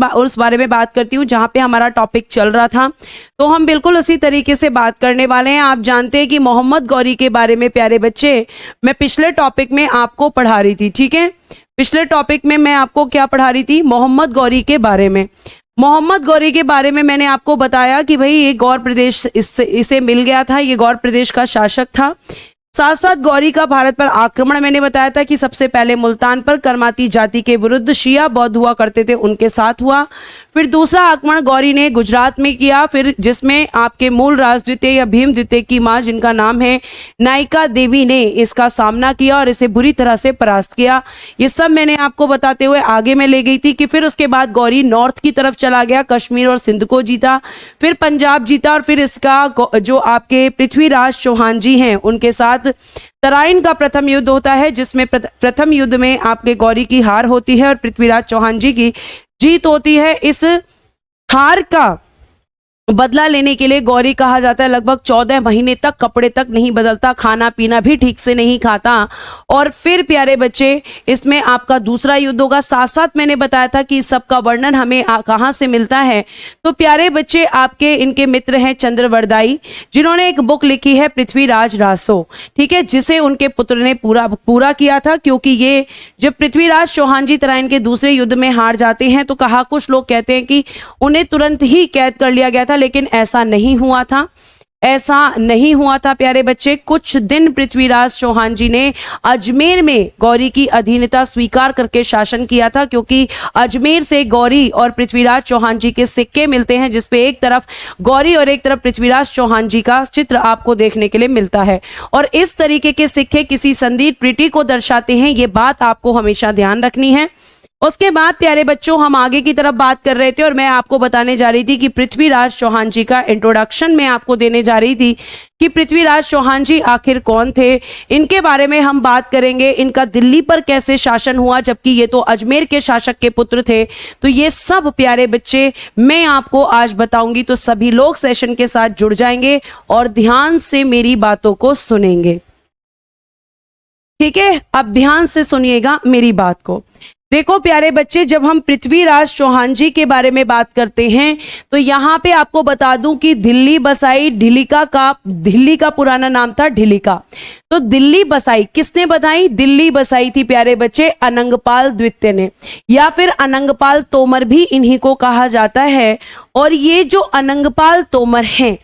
उस बारे में बात करती हूँ जहाँ पे हमारा टॉपिक चल रहा था। तो हम बिल्कुल उसी तरीके से बात करने वाले हैं। आप जानते हैं कि मोहम्मद गौरी के बारे में प्यारे बच्चे मैं पिछले टॉपिक में आपको पढ़ा रही थी, ठीक है। पिछले टॉपिक में मैं आपको क्या पढ़ा रही थी? मोहम्मद गौरी के बारे में। मोहम्मद गौरी के बारे में मैंने आपको बताया कि भाई ये गौर प्रदेश इसे मिल गया था, ये गौर प्रदेश का शासक था। साथ साथ गौरी का भारत पर आक्रमण मैंने बताया था कि सबसे पहले मुल्तान पर करमाती जाति के विरुद्ध शिया बौद्ध हुआ करते थे, उनके साथ हुआ। फिर दूसरा आक्रमण गौरी ने गुजरात में किया, फिर जिसमें आपके मूल राज द्वितीय या भीम द्वितीय की मां जिनका नाम है नायिका देवी ने इसका सामना किया और इसे बुरी तरह से परास्त किया। ये सब मैंने आपको बताते हुए आगे मैं ले गई थी कि फिर उसके बाद गौरी नॉर्थ की तरफ चला गया, कश्मीर और सिंध को जीता, फिर पंजाब जीता और फिर इसका जो आपके पृथ्वीराज चौहान जी हैं उनके साथ तराइन का प्रथम युद्ध होता है, जिसमें प्रथम युद्ध में आपके गौरी की हार होती है और पृथ्वीराज चौहान जी की जीत होती है। इस हार का बदला लेने के लिए गौरी कहा जाता है लगभग 14 महीने तक कपड़े तक नहीं बदलता, खाना पीना भी ठीक से नहीं खाता। और फिर प्यारे बच्चे इसमें आपका दूसरा युद्ध होगा। साथ साथ मैंने बताया था कि इस सब का वर्णन हमें कहाँ से मिलता है। तो प्यारे बच्चे आपके इनके मित्र हैं चंद्रवरदाई, जिन्होंने एक बुक लिखी है पृथ्वीराज रासो, ठीक है, जिसे उनके पुत्र ने पूरा किया था। क्योंकि ये जब पृथ्वीराज चौहान जी तराइन के दूसरे युद्ध में हार जाते हैं तो कहा, कुछ लोग कहते हैं कि उन्हें तुरंत ही कैद कर लिया गया था, लेकिन ऐसा नहीं हुआ था। ऐसा नहीं हुआ था प्यारे बच्चे। कुछ दिन पृथ्वीराज चौहान जी ने अजमेर में गौरी की अधीनता स्वीकार करके शासन किया था, क्योंकि अजमेर से गौरी और पृथ्वीराज चौहान जी के सिक्के मिलते हैं, जिसपे एक तरफ गौरी और एक तरफ पृथ्वीराज चौहान जी का चित्र आपको देखने के लिए मिलता है। और इस तरीके के सिक्के किसी संधि ट्रीटी को दर्शाते हैं, ये बात आपको हमेशा ध्यान रखनी है। उसके बाद प्यारे बच्चों हम आगे की तरफ बात कर रहे थे और मैं आपको बताने जा रही थी कि पृथ्वीराज चौहान जी का इंट्रोडक्शन मैं आपको देने जा रही थी कि पृथ्वीराज चौहान जी आखिर कौन थे। इनके बारे में हम बात करेंगे, इनका दिल्ली पर कैसे शासन हुआ, जबकि ये तो अजमेर के शासक के पुत्र थे। तो ये सब प्यारे बच्चे मैं आपको आज बताऊंगी, तो सभी लोग सेशन के साथ जुड़ जाएंगे और ध्यान से मेरी बातों को सुनेंगे, ठीक है। अब ध्यान से सुनिएगा मेरी बात को। देखो प्यारे बच्चे, जब हम पृथ्वीराज चौहान जी के बारे में बात करते हैं तो यहाँ पे आपको बता दूं कि दिल्ली बसाई दिल्ली का पुराना नाम था ढिलिका। तो दिल्ली बसाई किसने बताई? दिल्ली बसाई थी प्यारे बच्चे अनंगपाल द्वितीय ने, या फिर अनंगपाल तोमर भी इन्हीं को कहा जाता है। और ये जो अनंगपाल तोमर हैं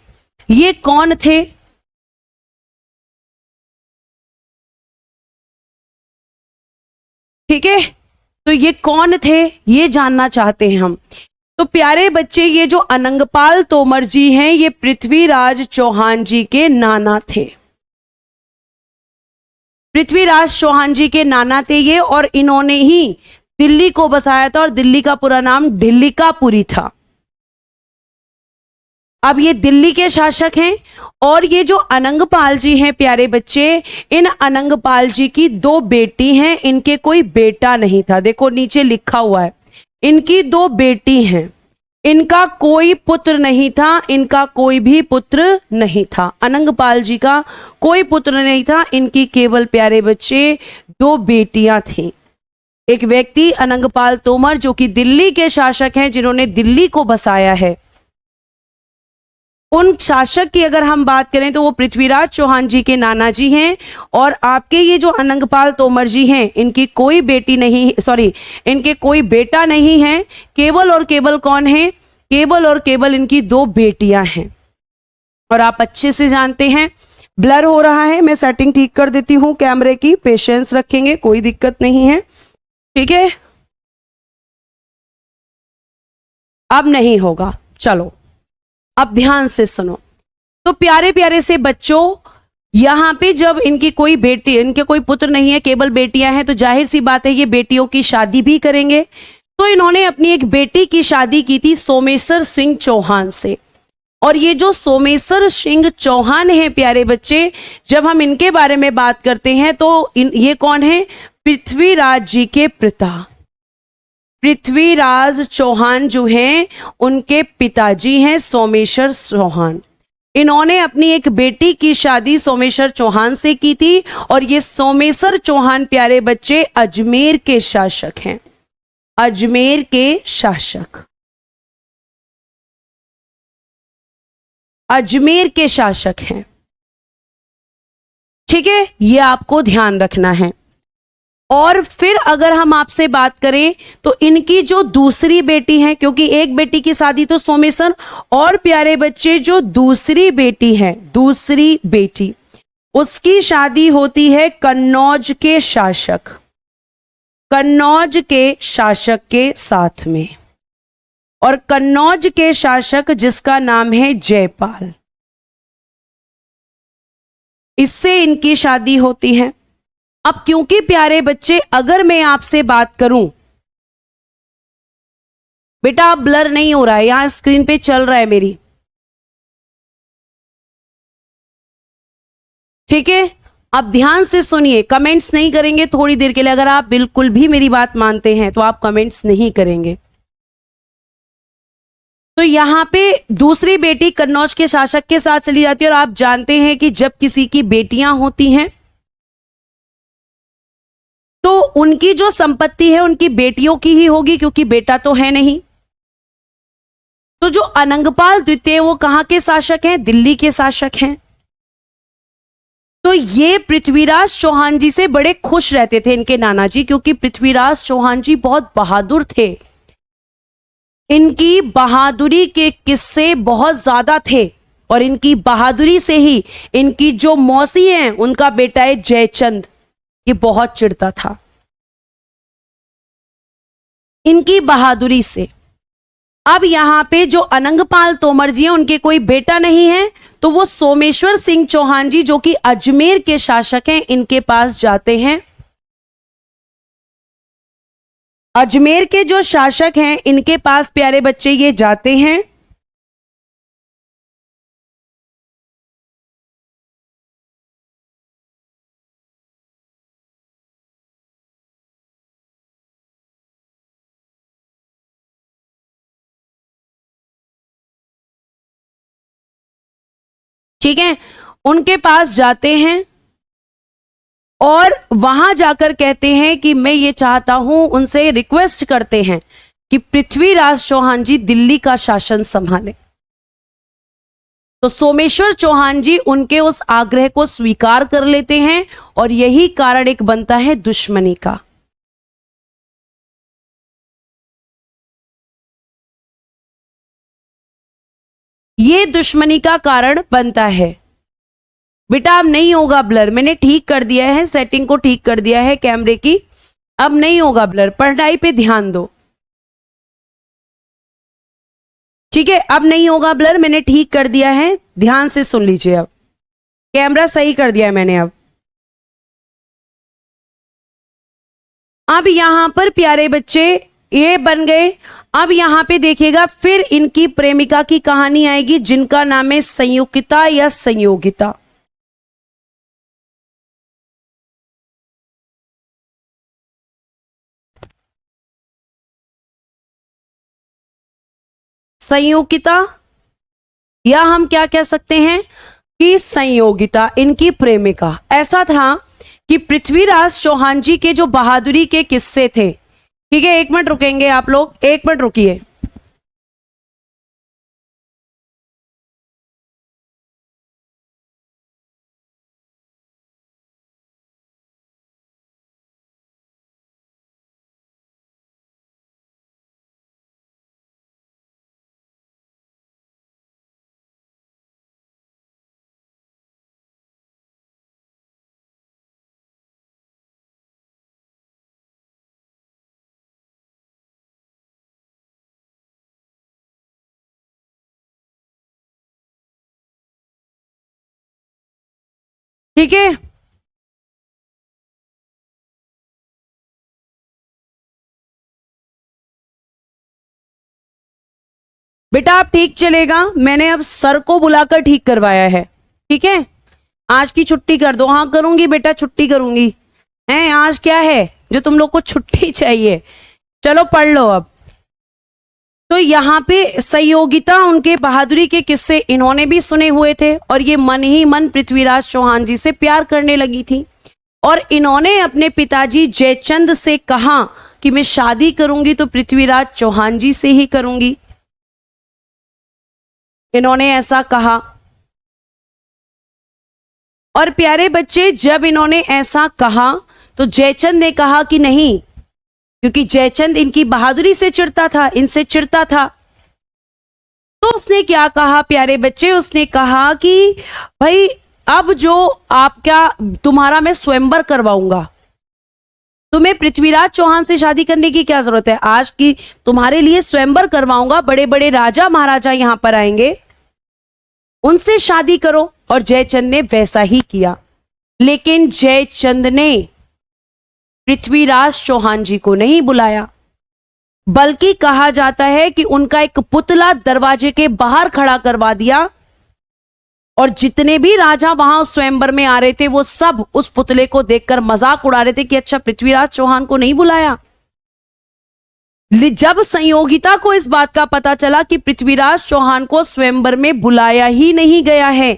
ये कौन थे? ठीक है, तो ये कौन थे ये जानना चाहते हैं हम। तो प्यारे बच्चे ये जो अनंगपाल तोमर जी हैं ये पृथ्वीराज चौहान जी के नाना थे। पृथ्वीराज चौहान जी के नाना थे ये, और इन्होंने ही दिल्ली को बसाया था और दिल्ली का पूरा नाम ढिल्लिकापुरी था। अब ये दिल्ली के शासक हैं। और ये जो अनंगपाल जी हैं प्यारे बच्चे, इन अनंगपाल जी की 2 बेटी हैं, इनके कोई बेटा नहीं था। देखो नीचे लिखा हुआ है इनकी 2 बेटी हैं, इनका कोई पुत्र नहीं था, इनका कोई भी पुत्र नहीं था। अनंगपाल जी का कोई पुत्र नहीं था, इनकी केवल प्यारे बच्चे 2 बेटियां थीं। एक व्यक्ति अनंगपाल तोमर जो कि दिल्ली के शासक हैं, जिन्होंने दिल्ली को बसाया है, उन शासक की अगर हम बात करें तो वो पृथ्वीराज चौहान जी के नाना जी हैं। और आपके ये जो अनंगपाल तोमर जी हैं इनकी कोई बेटी नहीं, इनके कोई बेटा नहीं है। केवल और केवल कौन है? केवल और केवल इनकी 2 बेटियां हैं। और आप अच्छे से जानते हैं ब्लर हो रहा है, मैं सेटिंग ठीक कर देती हूं कैमरे की, पेशेंस रखेंगे, कोई दिक्कत नहीं है, ठीक है। अब नहीं होगा, चलो अब ध्यान से सुनो। तो प्यारे प्यारे से बच्चों, यहाँ पे जब इनकी कोई पुत्र नहीं है, केवल बेटियां हैं, तो जाहिर सी बात है ये बेटियों की शादी भी करेंगे। तो इन्होंने अपनी एक बेटी की शादी की थी सोमेश्वर सिंह चौहान से। और ये जो सोमेश्वर सिंह चौहान है प्यारे बच्चे, जब हम इनके बारे में बात करते हैं तो ये कौन है? पृथ्वीराज जी के पिता। पृथ्वीराज चौहान जो हैं उनके पिताजी हैं सोमेश्वर चौहान। इन्होंने अपनी एक बेटी की शादी सोमेश्वर चौहान से की थी। और ये सोमेश्वर चौहान प्यारे बच्चे अजमेर के शासक हैं। अजमेर के शासक, अजमेर के शासक हैं। ठीक है, ये आपको ध्यान रखना है। और फिर अगर हम आपसे बात करें तो इनकी जो दूसरी बेटी है, क्योंकि एक बेटी की शादी तो सोमेश्वर, और प्यारे बच्चे जो दूसरी बेटी है, दूसरी बेटी, उसकी शादी होती है कन्नौज के शासक, कन्नौज के शासक के साथ में। और कन्नौज के शासक जिसका नाम है जयपाल, इससे इनकी शादी होती है। अब क्योंकि प्यारे बच्चे अगर मैं आपसे बात करूं, बेटा आप ब्लर नहीं हो रहा है, यहां स्क्रीन पे चल रहा है मेरी, ठीक है। अब ध्यान से सुनिए, कमेंट्स नहीं करेंगे थोड़ी देर के लिए। अगर आप बिल्कुल भी मेरी बात मानते हैं तो आप कमेंट्स नहीं करेंगे। तो यहां पे दूसरी बेटी कन्नौज के शासक के साथ चली जाती है। और आप जानते हैं कि जब किसी की बेटियां होती हैं तो उनकी जो संपत्ति है उनकी बेटियों की ही होगी, क्योंकि बेटा तो है नहीं। तो जो अनंगपाल द्वितीय वो कहां के शासक हैं? दिल्ली के शासक हैं। तो ये पृथ्वीराज चौहान जी से बड़े खुश रहते थे इनके नाना जी, क्योंकि पृथ्वीराज चौहान जी बहुत बहादुर थे। इनकी बहादुरी के किस्से बहुत ज्यादा थे और इनकी बहादुरी से ही इनकी जो मौसी हैं उनका बेटा है जयचंद, ये बहुत चिढ़ता था इनकी बहादुरी से। अब यहां पे जो अनंगपाल तोमर जी हैं उनके कोई बेटा नहीं है, तो वो सोमेश्वर सिंह चौहान जी जो कि अजमेर के शासक हैं इनके पास जाते हैं। अजमेर के जो शासक हैं इनके पास प्यारे बच्चे ये जाते हैं। ठीक है, उनके पास जाते हैं और वहां जाकर कहते हैं कि मैं ये चाहता हूं, उनसे रिक्वेस्ट करते हैं कि पृथ्वीराज चौहान जी दिल्ली का शासन संभालें। तो सोमेश्वर चौहान जी उनके उस आग्रह को स्वीकार कर लेते हैं और यही कारण एक बनता है दुश्मनी का। ये दुश्मनी का कारण बनता है। बेटा अब नहीं होगा ब्लर, मैंने ठीक कर दिया है, सेटिंग को ठीक कर दिया है कैमरे की, अब नहीं होगा ब्लर। पढ़ाई पे ध्यान दो, ठीक है। अब नहीं होगा ब्लर, मैंने ठीक कर दिया है, ध्यान से सुन लीजिए। अब कैमरा सही कर दिया है मैंने। अब यहां पर प्यारे बच्चे ये बन गए। अब यहां पे देखिएगा फिर इनकी प्रेमिका की कहानी आएगी जिनका नाम है संयुक्ता या संयोगिता। संयोगिता या हम क्या कह सकते हैं कि संयोगिता इनकी प्रेमिका। ऐसा था कि पृथ्वीराज चौहान जी के जो बहादुरी के किस्से थे, ठीक है, एक मिनट रुकेंगे आप लोग, एक मिनट रुकिए। ठीक है, बेटा आप ठीक चलेगा, मैंने अब सर को बुलाकर ठीक करवाया है, ठीक है। आज की छुट्टी कर दो। हाँ करूंगी बेटा, छुट्टी करूंगी। हैं आज क्या है जो तुम लोग को छुट्टी चाहिए? चलो पढ़ लो अब। तो यहाँ पे संयोगिता उनके बहादुरी के किस्से इन्होंने भी सुने हुए थे और ये मन ही मन पृथ्वीराज चौहान जी से प्यार करने लगी थी। और इन्होंने अपने पिताजी जयचंद से कहा कि मैं शादी करूंगी तो पृथ्वीराज चौहान जी से ही करूंगी। इन्होंने ऐसा कहा। और प्यारे बच्चे, जब इन्होंने ऐसा कहा तो जयचंद ने कहा कि नहीं, क्योंकि जयचंद इनकी बहादुरी से चिढ़ता था, इनसे चिढ़ता था। तो उसने क्या कहा प्यारे बच्चे, उसने कहा कि भाई अब जो आप क्या, तुम्हारा मैं स्वयंवर करवाऊंगा, तुम्हें पृथ्वीराज चौहान से शादी करने की क्या जरूरत है, आज की तुम्हारे लिए स्वयंवर करवाऊंगा, बड़े बड़े राजा महाराजा यहां पर आएंगे, उनसे शादी करो। और जयचंद ने वैसा ही किया। लेकिन जयचंद ने पृथ्वीराज चौहान जी को नहीं बुलाया, बल्कि कहा जाता है कि उनका एक पुतला दरवाजे के बाहर खड़ा करवा दिया, और जितने भी राजा वहां स्वयंवर में आ रहे थे वो सब उस पुतले को देखकर मजाक उड़ा रहे थे कि अच्छा, पृथ्वीराज चौहान को नहीं बुलाया। जब संयोगिता को इस बात का पता चला कि पृथ्वीराज चौहान को स्वयंवर में बुलाया ही नहीं गया है,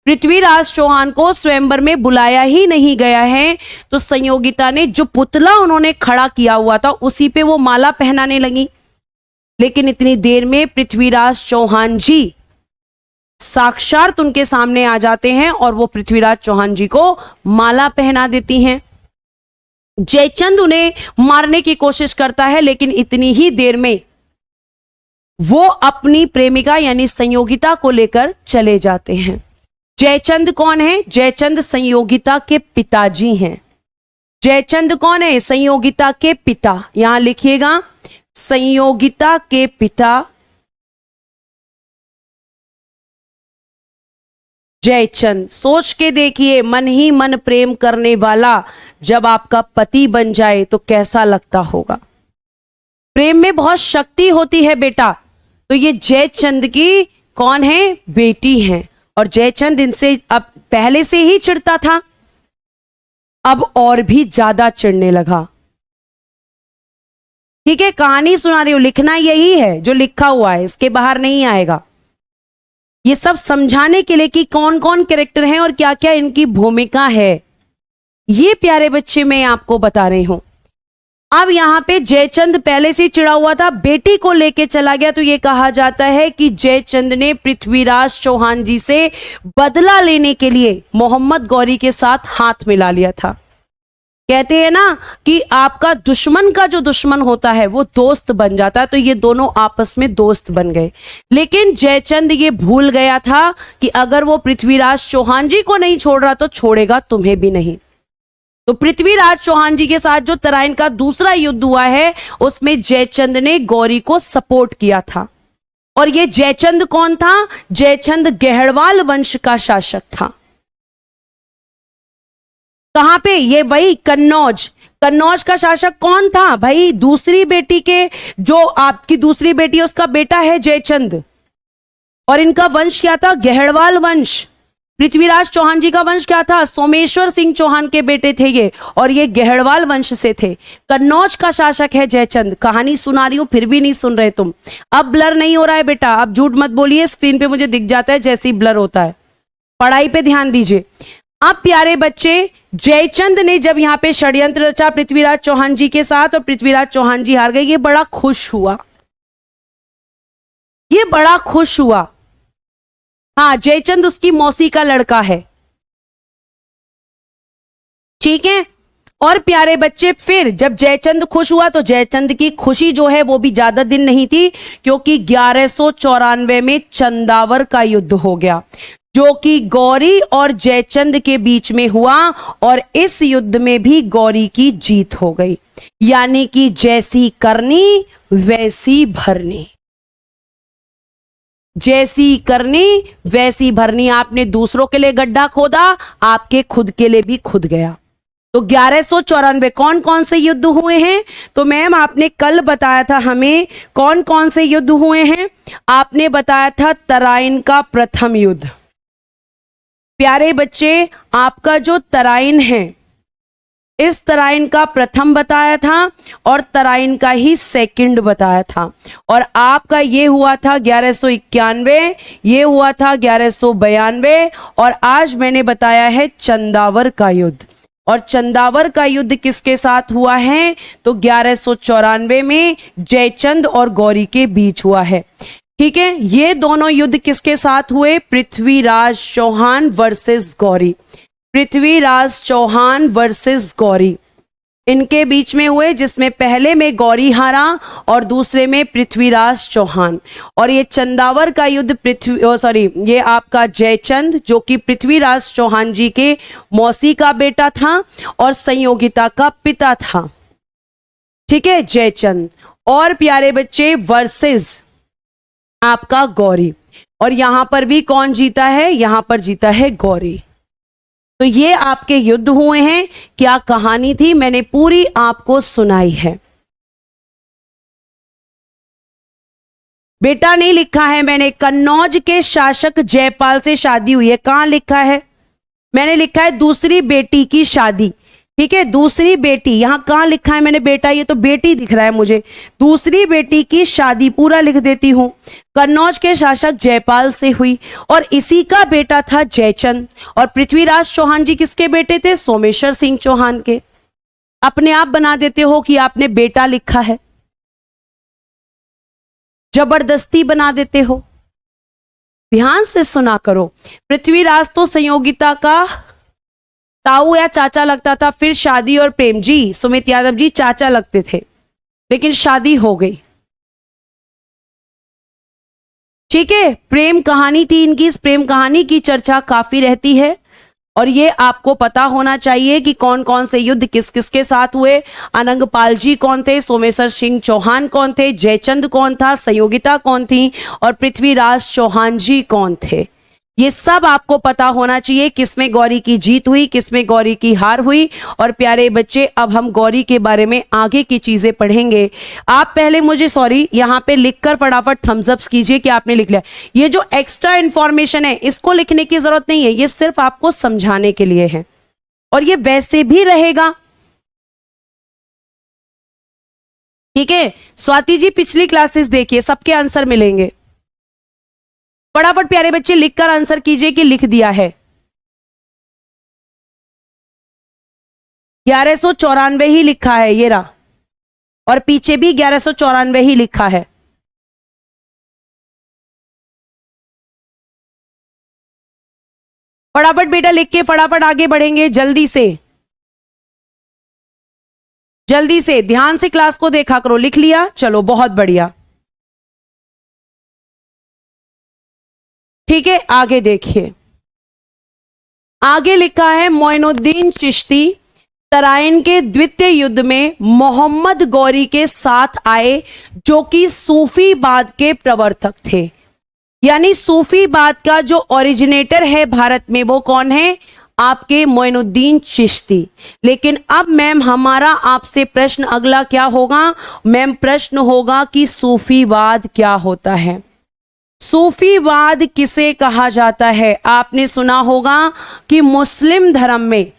पृथ्वीराज चौहान को स्वयंवर में बुलाया ही नहीं गया है, तो संयोगिता ने जो पुतला उन्होंने खड़ा किया हुआ था उसी पे वो माला पहनाने लगी। लेकिन इतनी देर में पृथ्वीराज चौहान जी साक्षात उनके सामने आ जाते हैं और वो पृथ्वीराज चौहान जी को माला पहना देती हैं। जयचंद उन्हें मारने की कोशिश करता है, लेकिन इतनी ही देर में वो अपनी प्रेमिका यानी संयोगिता को लेकर चले जाते हैं। जयचंद कौन है? जयचंद संयोगिता के पिताजी हैं। जयचंद कौन है? संयोगिता के पिता। यहां लिखिएगा, संयोगिता के पिता जयचंद। सोच के देखिए, मन ही मन प्रेम करने वाला जब आपका पति बन जाए तो कैसा लगता होगा। प्रेम में बहुत शक्ति होती है बेटा। तो ये जयचंद की कौन है? बेटी हैं। और जयचंद इनसे अब पहले से ही चिढ़ता था, अब और भी ज्यादा चिढ़ने लगा। ठीक है, कहानी सुना रही हूं, लिखना यही है जो लिखा हुआ है, इसके बाहर नहीं आएगा। ये सब समझाने के लिए कि कौन कौन कैरेक्टर हैं और क्या क्या इनकी भूमिका है, ये प्यारे बच्चे मैं आपको बता रही हूं। अब यहां पे जयचंद पहले से चिढ़ा हुआ था, बेटी को लेके चला गया, तो ये कहा जाता है कि जयचंद ने पृथ्वीराज चौहान जी से बदला लेने के लिए मोहम्मद गौरी के साथ हाथ मिला लिया था। कहते हैं ना कि आपका दुश्मन का जो दुश्मन होता है वो दोस्त बन जाता है, तो ये दोनों आपस में दोस्त बन गए। लेकिन जयचंद ये भूल गया था कि अगर वो पृथ्वीराज चौहान जी को नहीं छोड़ रहा तो छोड़ेगा तुम्हें भी नहीं। तो पृथ्वीराज चौहान जी के साथ जो तराइन का दूसरा युद्ध हुआ है उसमें जयचंद ने गौरी को सपोर्ट किया था। और ये जयचंद कौन था? जयचंद गहड़वाल वंश का शासक था। कहां पे? ये वही कन्नौज। कन्नौज का शासक कौन था भाई? दूसरी बेटी के, जो आपकी दूसरी बेटी है उसका बेटा है जयचंद। और इनका वंश क्या था? गहड़वाल वंश। पृथ्वीराज चौहान जी का वंश क्या था? सोमेश्वर सिंह चौहान के बेटे थे ये, और ये गहड़वाल वंश से थे। कन्नौज का शासक है जयचंद। कहानी सुना रही हूं फिर भी नहीं सुन रहे तुम। अब ब्लर नहीं हो रहा है बेटा, अब झूठ मत बोलिए, स्क्रीन पे मुझे दिख जाता है जैसे ही ब्लर होता है। पढ़ाई पे ध्यान दीजिए। अब प्यारे बच्चे, जयचंद ने जब यहां पे षड्यंत्र रचा पृथ्वीराज चौहान जी के साथ और पृथ्वीराज चौहान जी हार गए, ये बड़ा खुश हुआ, ये बड़ा खुश हुआ। हाँ, जयचंद उसकी मौसी का लड़का है, ठीक है। और प्यारे बच्चे, फिर जब जयचंद खुश हुआ तो जयचंद की खुशी जो है वो भी ज्यादा दिन नहीं थी, क्योंकि 1194 में चंदावर का युद्ध हो गया, जो कि गौरी और जयचंद के बीच में हुआ। और इस युद्ध में भी गौरी की जीत हो गई, यानी कि जैसी करनी वैसी भरनी। जैसी करनी वैसी भरनी। आपने दूसरों के लिए गड्ढा खोदा, आपके खुद के लिए भी खुद गया। तो 1194 कौन कौन से युद्ध हुए हैं? तो मैम आपने कल बताया था हमें कौन कौन से युद्ध हुए हैं। आपने बताया था तराइन का प्रथम युद्ध। प्यारे बच्चे, आपका जो तराइन है, इस तराइन का प्रथम बताया था और तराइन का ही सेकंड बताया था। और आपका ये हुआ था 1191, ये हुआ था 1192, और आज मैंने बताया है चंदावर का युद्ध। और चंदावर का युद्ध किसके साथ हुआ है? तो 1194 में जयचंद और गौरी के बीच हुआ है। ठीक है, ये दोनों युद्ध किसके साथ हुए? पृथ्वीराज चौहान वर्सेस गौरी। पृथ्वीराज चौहान वर्सेस गौरी इनके बीच में हुए, जिसमें पहले में गौरी हारा और दूसरे में पृथ्वीराज चौहान। और ये चंदावर का युद्ध ये आपका जयचंद जो कि पृथ्वीराज चौहान जी के मौसी का बेटा था और संयोगिता का पिता था। ठीक है, जयचंद और प्यारे बच्चे वर्सेस आपका गौरी। और यहां पर भी कौन जीता है? यहां पर जीता है गौरी। तो ये आपके युद्ध हुए हैं। क्या कहानी थी, मैंने पूरी आपको सुनाई है। बेटा नहीं लिखा है मैंने, कन्नौज के शासक जयपाल से शादी हुई है। कहां लिखा है? मैंने लिखा है दूसरी बेटी की शादी। ठीक है, दूसरी बेटी, यहां कहां लिखा है मैंने बेटा? ये तो बेटी दिख रहा है मुझे। दूसरी बेटी की शादी पूरा लिख देती हूं। कन्नौज के शासक जयपाल से हुई और इसी का बेटा था जयचंद। और पृथ्वीराज चौहान जी किसके बेटे थे? सोमेश्वर सिंह चौहान के। अपने आप बना देते हो कि आपने बेटा लिखा है, जबरदस्ती बना देते हो। ध्यान से सुना करो। पृथ्वीराज तो संयोगिता का ताऊ या चाचा लगता था, फिर शादी और प्रेम जी, सुमित यादव जी चाचा लगते थे, लेकिन शादी हो गई। ठीक है, प्रेम कहानी थी इनकी। इस प्रेम कहानी की चर्चा काफी रहती है और ये आपको पता होना चाहिए कि कौन कौन से युद्ध किस किस के साथ हुए। अनंगपाल जी कौन थे, सोमेश्वर सिंह चौहान कौन थे, जयचंद कौन था, संयोगिता कौन थी और पृथ्वीराज चौहान जी कौन थे। ये सब आपको पता होना चाहिए, किसमें गौरी की जीत हुई, किसमें गौरी की हार हुई। और प्यारे बच्चे, अब हम गौरी के बारे में आगे की चीजें पढ़ेंगे। आप पहले मुझे यहां पे लिखकर फटाफट थम्स अप कीजिए कि आपने लिख लिया। ये जो एक्स्ट्रा इंफॉर्मेशन है इसको लिखने की जरूरत नहीं है, ये सिर्फ आपको समझाने के लिए है और ये वैसे भी रहेगा। ठीक है, स्वाति जी पिछली क्लासेस देखिए, सबके आंसर मिलेंगे। फटाफट प्यारे बच्चे लिखकर आंसर कीजिए कि लिख दिया है। 1194 ही लिखा है ये रहा, और पीछे भी 1194 ही लिखा है। फटाफट बेटा लिख के फटाफट आगे बढ़ेंगे। जल्दी से जल्दी से, ध्यान से क्लास को देखा करो। लिख लिया? चलो बहुत बढ़िया। ठीक है, आगे देखिए। आगे लिखा है मोइनुद्दीन चिश्ती तराइन के द्वितीय युद्ध में मोहम्मद गौरी के साथ आए, जो कि सूफीवाद के प्रवर्तक थे। यानी सूफीवाद का जो ओरिजिनेटर है भारत में वो कौन है? आपके मोइनुद्दीन चिश्ती। लेकिन अब मैम हमारा आपसे प्रश्न अगला क्या होगा? मैम प्रश्न होगा कि सूफीवाद क्या होता है, सूफीवाद किसे कहा जाता है। आपने सुना होगा कि मुस्लिम धर्म में,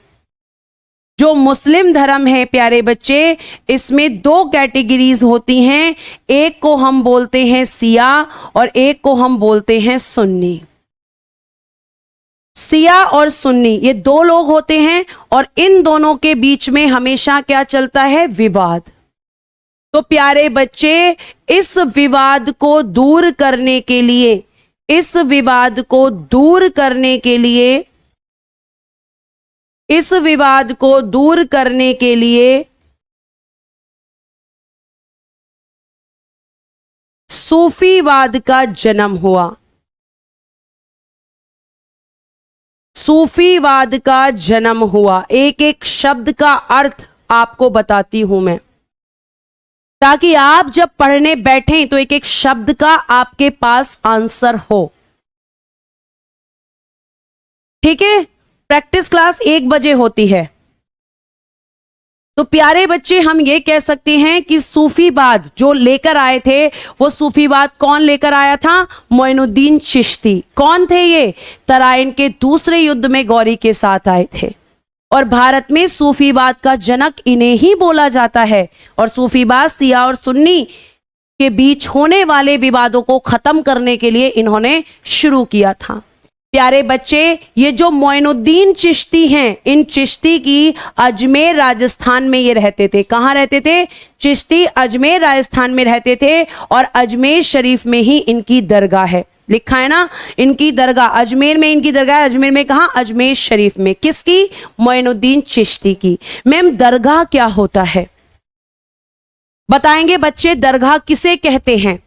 जो मुस्लिम धर्म है प्यारे बच्चे, इसमें दो कैटेगरीज होती हैं। एक को हम बोलते हैं सिया और एक को हम बोलते हैं सुन्नी। सिया और सुन्नी ये दो लोग होते हैं और इन दोनों के बीच में हमेशा क्या चलता है? विवाद। तो प्यारे बच्चे, इस विवाद को दूर करने के लिए, इस विवाद को दूर करने के लिए, इस विवाद को दूर करने के लिए सूफीवाद का जन्म हुआ। सूफीवाद का जन्म हुआ। एक एक शब्द का अर्थ आपको बताती हूं मैं, ताकि आप जब पढ़ने बैठें तो एक एक शब्द का आपके पास आंसर हो। ठीक है, प्रैक्टिस क्लास 1 बजे होती है। तो प्यारे बच्चे, हम ये कह सकते हैं कि सूफीवाद जो लेकर आए थे, वो सूफीवाद कौन लेकर आया था? मोइनुद्दीन चिश्ती। कौन थे ये? तराइन के दूसरे युद्ध में गौरी के साथ आए थे और भारत में सूफीवाद का जनक इन्हें ही बोला जाता है। और सूफीवाद सिया और सुन्नी के बीच होने वाले विवादों को खत्म करने के लिए इन्होंने शुरू किया था। प्यारे बच्चे, ये जो मोइनुद्दीन चिश्ती हैं, इन चिश्ती की अजमेर राजस्थान में ये रहते थे। कहाँ रहते थे? चिश्ती अजमेर राजस्थान में रहते थे और अजमेर शरीफ में ही इनकी दरगाह है। लिखा है ना, इनकी दरगाह अजमेर में, इनकी दरगाह अजमेर में। कहाँ? अजमेर शरीफ में। किसकी? मोइनुद्दीन चिश्ती की। मैम दरगाह क्या होता है बताएंगे बच्चे? दरगाह किसे कहते हैं?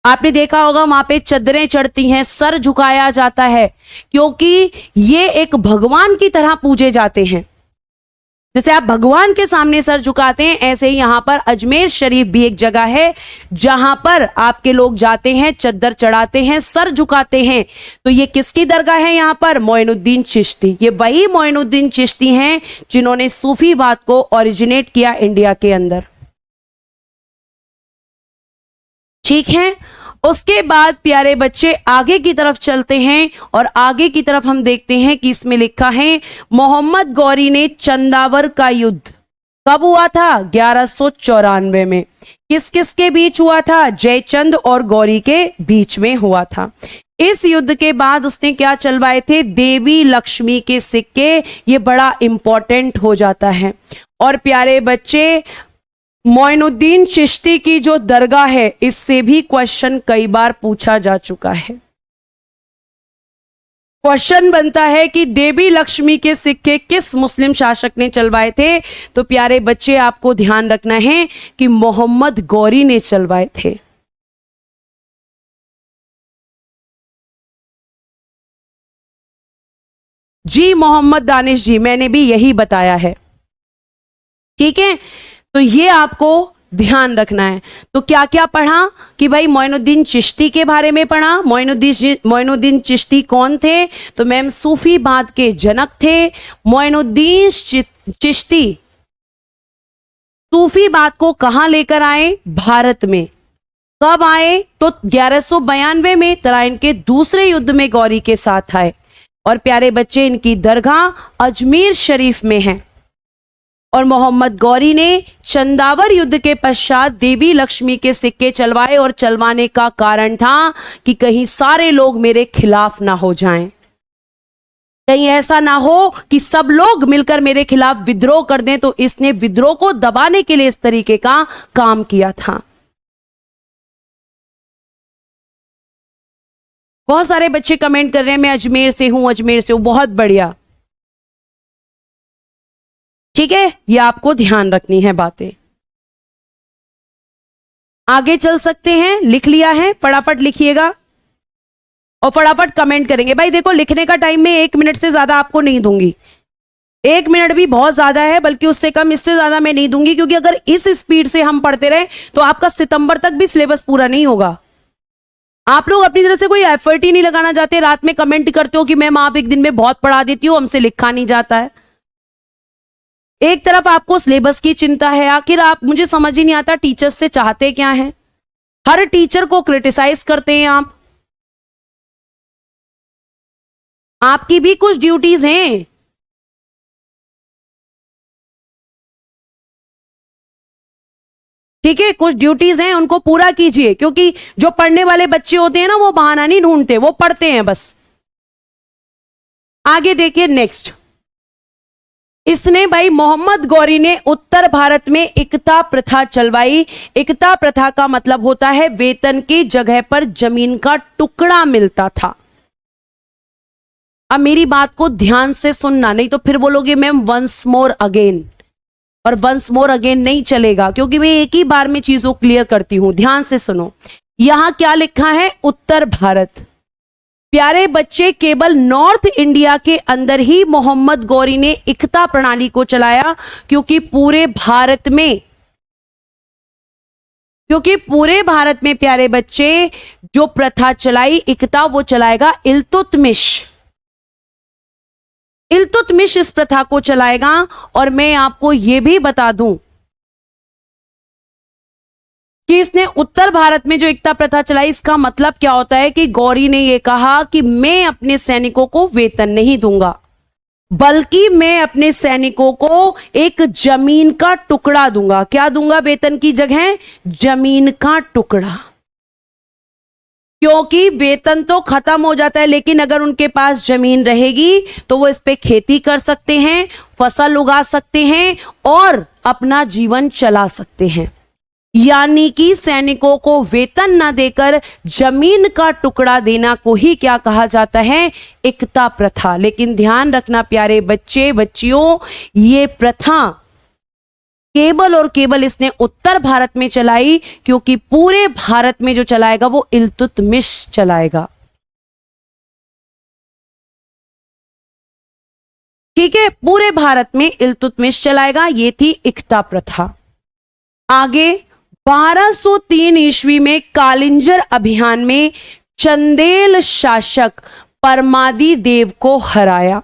आपने देखा होगा वहां पे चद्दरें चढ़ती हैं, सर झुकाया जाता है, क्योंकि ये एक भगवान की तरह पूजे जाते हैं। जैसे आप भगवान के सामने सर झुकाते हैं, ऐसे ही यहां पर अजमेर शरीफ भी एक जगह है जहां पर आपके लोग जाते हैं, चद्दर चढ़ाते हैं, सर झुकाते हैं। तो ये किसकी दरगाह है? यहां पर मोइनुद्दीन चिश्ती। ये वही मोइनुद्दीन चिश्ती हैं जिन्होंने सूफीवाद को ओरिजिनेट किया इंडिया के अंदर। ठीक है, उसके बाद प्यारे बच्चे आगे की तरफ चलते हैं और आगे की तरफ हम देखते हैं कि इसमें लिखा है मोहम्मद गौरी ने चंदावर का युद्ध कब हुआ था? 1194 में। किस किस के बीच हुआ था? जयचंद और गौरी के बीच में हुआ था। इस युद्ध के बाद उसने क्या चलवाए थे? देवी लक्ष्मी के सिक्के। ये बड़ा इंपॉर्टेंट हो जाता है। और प्यारे बच्चे, मोइनुद्दीन चिश्ती की जो दरगाह है, इससे भी क्वेश्चन कई बार पूछा जा चुका है। क्वेश्चन बनता है कि देवी लक्ष्मी के सिक्के किस मुस्लिम शासक ने चलवाए थे? तो प्यारे बच्चे आपको ध्यान रखना है कि मोहम्मद गौरी ने चलवाए थे। जी मोहम्मद दानिश जी, मैंने भी यही बताया है। ठीक है, तो ये आपको ध्यान रखना है। तो क्या क्या पढ़ा कि भाई मोइनुद्दीन चिश्ती के बारे में पढ़ा। मोइनुद्दीन चिश्ती कौन थे? तो मैम सूफीवाद के जनक थे। मोइनुद्दीन चिश्ती सूफीवाद को कहां लेकर आए? भारत में। कब आए? तो 1192 में तराइन के दूसरे युद्ध में गौरी के साथ आए। और प्यारे बच्चे, इनकी दरगाह अजमेर शरीफ में है। और मोहम्मद गौरी ने चंदावर युद्ध के पश्चात देवी लक्ष्मी के सिक्के चलवाए, और चलवाने का कारण था कि कहीं सारे लोग मेरे खिलाफ ना हो जाएं, कहीं ऐसा ना हो कि सब लोग मिलकर मेरे खिलाफ विद्रोह कर दें। तो इसने विद्रोह को दबाने के लिए इस तरीके का काम किया था। बहुत सारे बच्चे कमेंट कर रहे हैं मैं अजमेर से हूं, अजमेर से हूं। बहुत बढ़िया, ठीक है, ये आपको ध्यान रखनी है बातें। आगे चल सकते हैं। लिख लिया है? फटाफट लिखिएगा और फटाफट कमेंट करेंगे। भाई देखो, लिखने का टाइम में 1 मिनट से ज्यादा आपको नहीं दूंगी। 1 मिनट भी बहुत ज्यादा है, बल्कि उससे कम, इससे ज्यादा मैं नहीं दूंगी, क्योंकि अगर इस स्पीड से हम पढ़ते रहे तो आपका सितंबर तक भी सिलेबस पूरा नहीं होगा। आप लोग अपनी तरफ से कोई एफर्ट ही नहीं लगाना चाहते, रात में कमेंट करते हो कि मैम आप एक दिन में बहुत पढ़ा देती हो, हमसे लिखा नहीं जाता है। एक तरफ आपको सिलेबस की चिंता है, आखिर आप, मुझे समझ ही नहीं आता टीचर्स से चाहते क्या हैं। हर टीचर को क्रिटिसाइज करते हैं आप। आपकी भी कुछ ड्यूटीज हैं। ठीक है, कुछ ड्यूटीज हैं, उनको पूरा कीजिए, क्योंकि जो पढ़ने वाले बच्चे होते हैं ना, वो बहाना नहीं ढूंढते, वो पढ़ते हैं बस। आगे देखिए नेक्स्ट। इसने भाई मोहम्मद गौरी ने उत्तर भारत में एकता प्रथा चलवाई। एकता प्रथा का मतलब होता है वेतन की जगह पर जमीन का टुकड़ा मिलता था। अब मेरी बात को ध्यान से सुनना, नहीं तो फिर बोलोगे मैम वंस मोर अगेन, और वंस मोर अगेन नहीं चलेगा, क्योंकि मैं एक ही बार में चीजों क्लियर करती हूं। ध्यान से सुनो, यहां क्या लिखा है? उत्तर भारत। प्यारे बच्चे, केवल नॉर्थ इंडिया के अंदर ही मोहम्मद गौरी ने एकता प्रणाली को चलाया, क्योंकि पूरे भारत में प्यारे बच्चे जो प्रथा चलाई एकता, वो चलाएगा इल्तुतमिश। इल्तुतमिश इस प्रथा को चलाएगा। और मैं आपको यह भी बता दूं कि इसने उत्तर भारत में जो एकता प्रथा चलाई, इसका मतलब क्या होता है कि गौरी ने यह कहा कि मैं अपने सैनिकों को वेतन नहीं दूंगा, बल्कि मैं अपने सैनिकों को एक जमीन का टुकड़ा दूंगा। क्या दूंगा वेतन की जगह? जमीन का टुकड़ा। क्योंकि वेतन तो खत्म हो जाता है, लेकिन अगर उनके पास जमीन रहेगी तो वो इस पे खेती कर सकते हैं, फसल उगा सकते हैं और अपना जीवन चला सकते हैं। यानी कि सैनिकों को वेतन न देकर जमीन का टुकड़ा देना को ही क्या कहा जाता है? एकता प्रथा। लेकिन ध्यान रखना प्यारे बच्चे बच्चियों, ये प्रथा केवल और केवल इसने उत्तर भारत में चलाई, क्योंकि पूरे भारत में जो चलाएगा वो इल्तुतमिश चलाएगा। ठीक है, पूरे भारत में इल्तुतमिश चलाएगा। ये थी एकता प्रथा। आगे 1203 ईस्वी में कालिंजर अभियान में चंदेल शासक परमादी देव को हराया।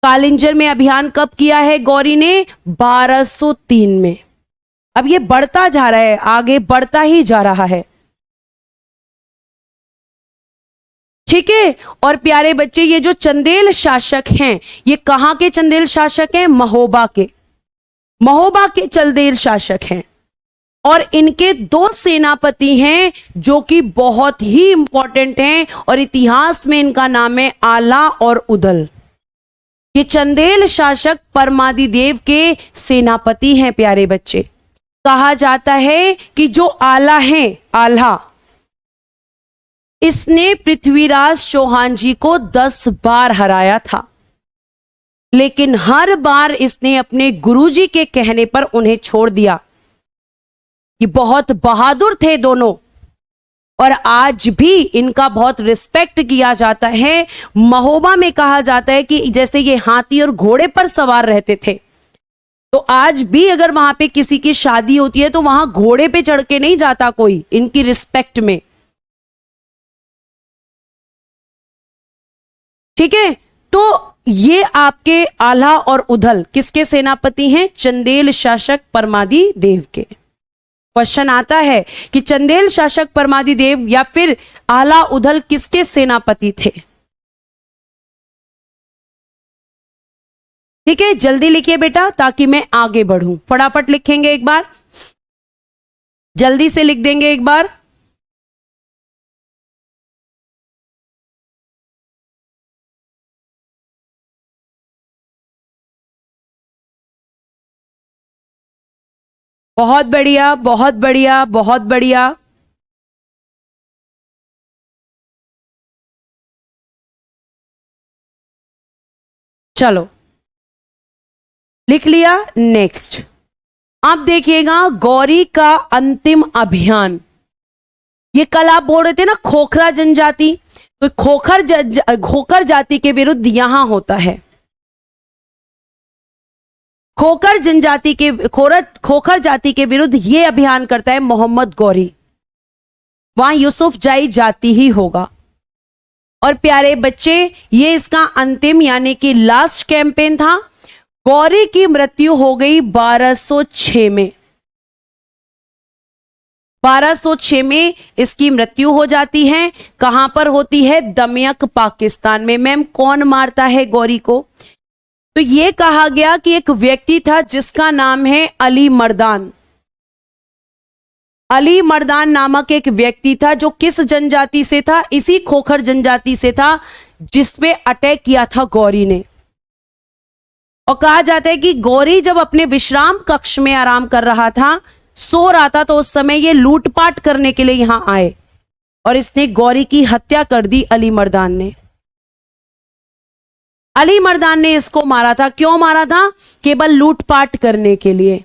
कालिंजर में अभियान कब किया है गौरी ने? 1203 में। अब ये बढ़ता जा रहा है, आगे बढ़ता ही जा रहा है। ठीक है, और प्यारे बच्चे ये जो चंदेल शासक हैं, ये कहां के चंदेल शासक हैं? महोबा के। महोबा के चंदेल शासक हैं और इनके दो सेनापति हैं जो कि बहुत ही इंपॉर्टेंट हैं और इतिहास में इनका नाम है आला और उदल। ये चंदेल शासक परमादी देव के सेनापति हैं प्यारे बच्चे। कहा जाता है कि जो आला है, आल्हा, इसने पृथ्वीराज चौहान जी को 10 बार हराया था, लेकिन हर बार इसने अपने गुरुजी के कहने पर उन्हें छोड़ दिया। ये बहुत बहादुर थे दोनों और आज भी इनका बहुत रिस्पेक्ट किया जाता है। महोबा में कहा जाता है कि जैसे ये हाथी और घोड़े पर सवार रहते थे, तो आज भी अगर वहां पे किसी की शादी होती है तो वहां घोड़े पे चढ़ के नहीं जाता कोई, इनकी रिस्पेक्ट में। ठीक है, तो ये आपके आल्हा और उदल किसके सेनापति हैं? चंदेल शासक परमादी देव के। क्वेश्चन आता है कि चंदेल शासक परमादी देव या फिर आला उदल किसके सेनापति थे? ठीक है, जल्दी लिखिए बेटा ताकि मैं आगे बढ़ूं। फटाफट लिखेंगे एक बार, जल्दी से लिख देंगे एक बार। बहुत बढ़िया, बहुत बढ़िया, बहुत बढ़िया। चलो लिख लिया। नेक्स्ट अब देखिएगा गौरी का अंतिम अभियान। ये कल आप बोल रहे थे ना खोखरा जनजाति, तो खोखर जाति के विरुद्ध यहां होता है। खोखर जनजाति के खोखर जाति के विरुद्ध ये अभियान करता है मोहम्मद गौरी। वहां यूसुफ जाई जाति ही होगा। और प्यारे बच्चे ये इसका अंतिम यानी कि लास्ट कैंपेन था। गौरी की मृत्यु हो गई 1206 में। 1206 में इसकी मृत्यु हो जाती है। कहां पर होती है? दमियक पाकिस्तान में। मैम कौन मारता है गौरी को? तो ये कहा गया कि एक व्यक्ति था जिसका नाम है अली मर्दान। अली मर्दान नामक एक व्यक्ति था जो किस जनजाति से था? इसी खोखर जनजाति से था जिसपे अटैक किया था गौरी ने। और कहा जाता है कि गौरी जब अपने विश्राम कक्ष में आराम कर रहा था, सो रहा था, तो उस समय ये लूटपाट करने के लिए यहां आए और इसने गौरी की हत्या कर दी। अली मर्दान ने इसको मारा था। क्यों मारा था? केवल लूटपाट करने के लिए।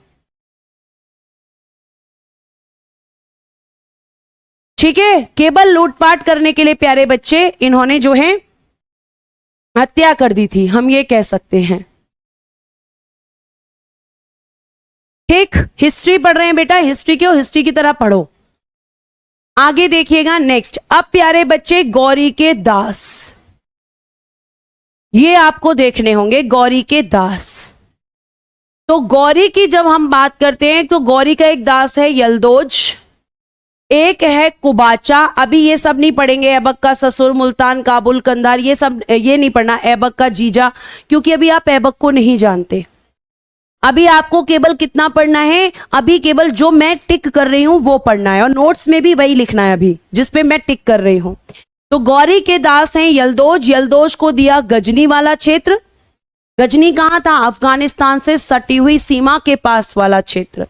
ठीक है, केवल लूटपाट करने के लिए प्यारे बच्चे इन्होंने जो है हत्या कर दी थी, हम ये कह सकते हैं। ठीक, हिस्ट्री पढ़ रहे हैं बेटा, हिस्ट्री क्यों, हिस्ट्री की तरह पढ़ो। आगे देखिएगा नेक्स्ट। अब प्यारे बच्चे गौरी के दास, ये आपको देखने होंगे। गौरी के दास, तो गौरी की जब हम बात करते हैं तो गौरी का एक दास है यलदोज, एक है कुबाचा। अभी ये सब नहीं पढ़ेंगे, ऐबक का ससुर, मुल्तान, काबुल, कंधार, ये सब ये नहीं पढ़ना। ऐबक का जीजा, क्योंकि अभी आप ऐबक को नहीं जानते। अभी आपको केवल कितना पढ़ना है, अभी केवल जो मैं टिक कर रही हूं वो पढ़ना है और नोट्स में भी वही लिखना है अभी जिसपे मैं टिक कर रही हूं। तो गौरी के दास हैं यलदोज, यलदोज को दिया गजनी वाला क्षेत्र। गजनी कहां था? अफगानिस्तान से सटी हुई सीमा के पास वाला क्षेत्र।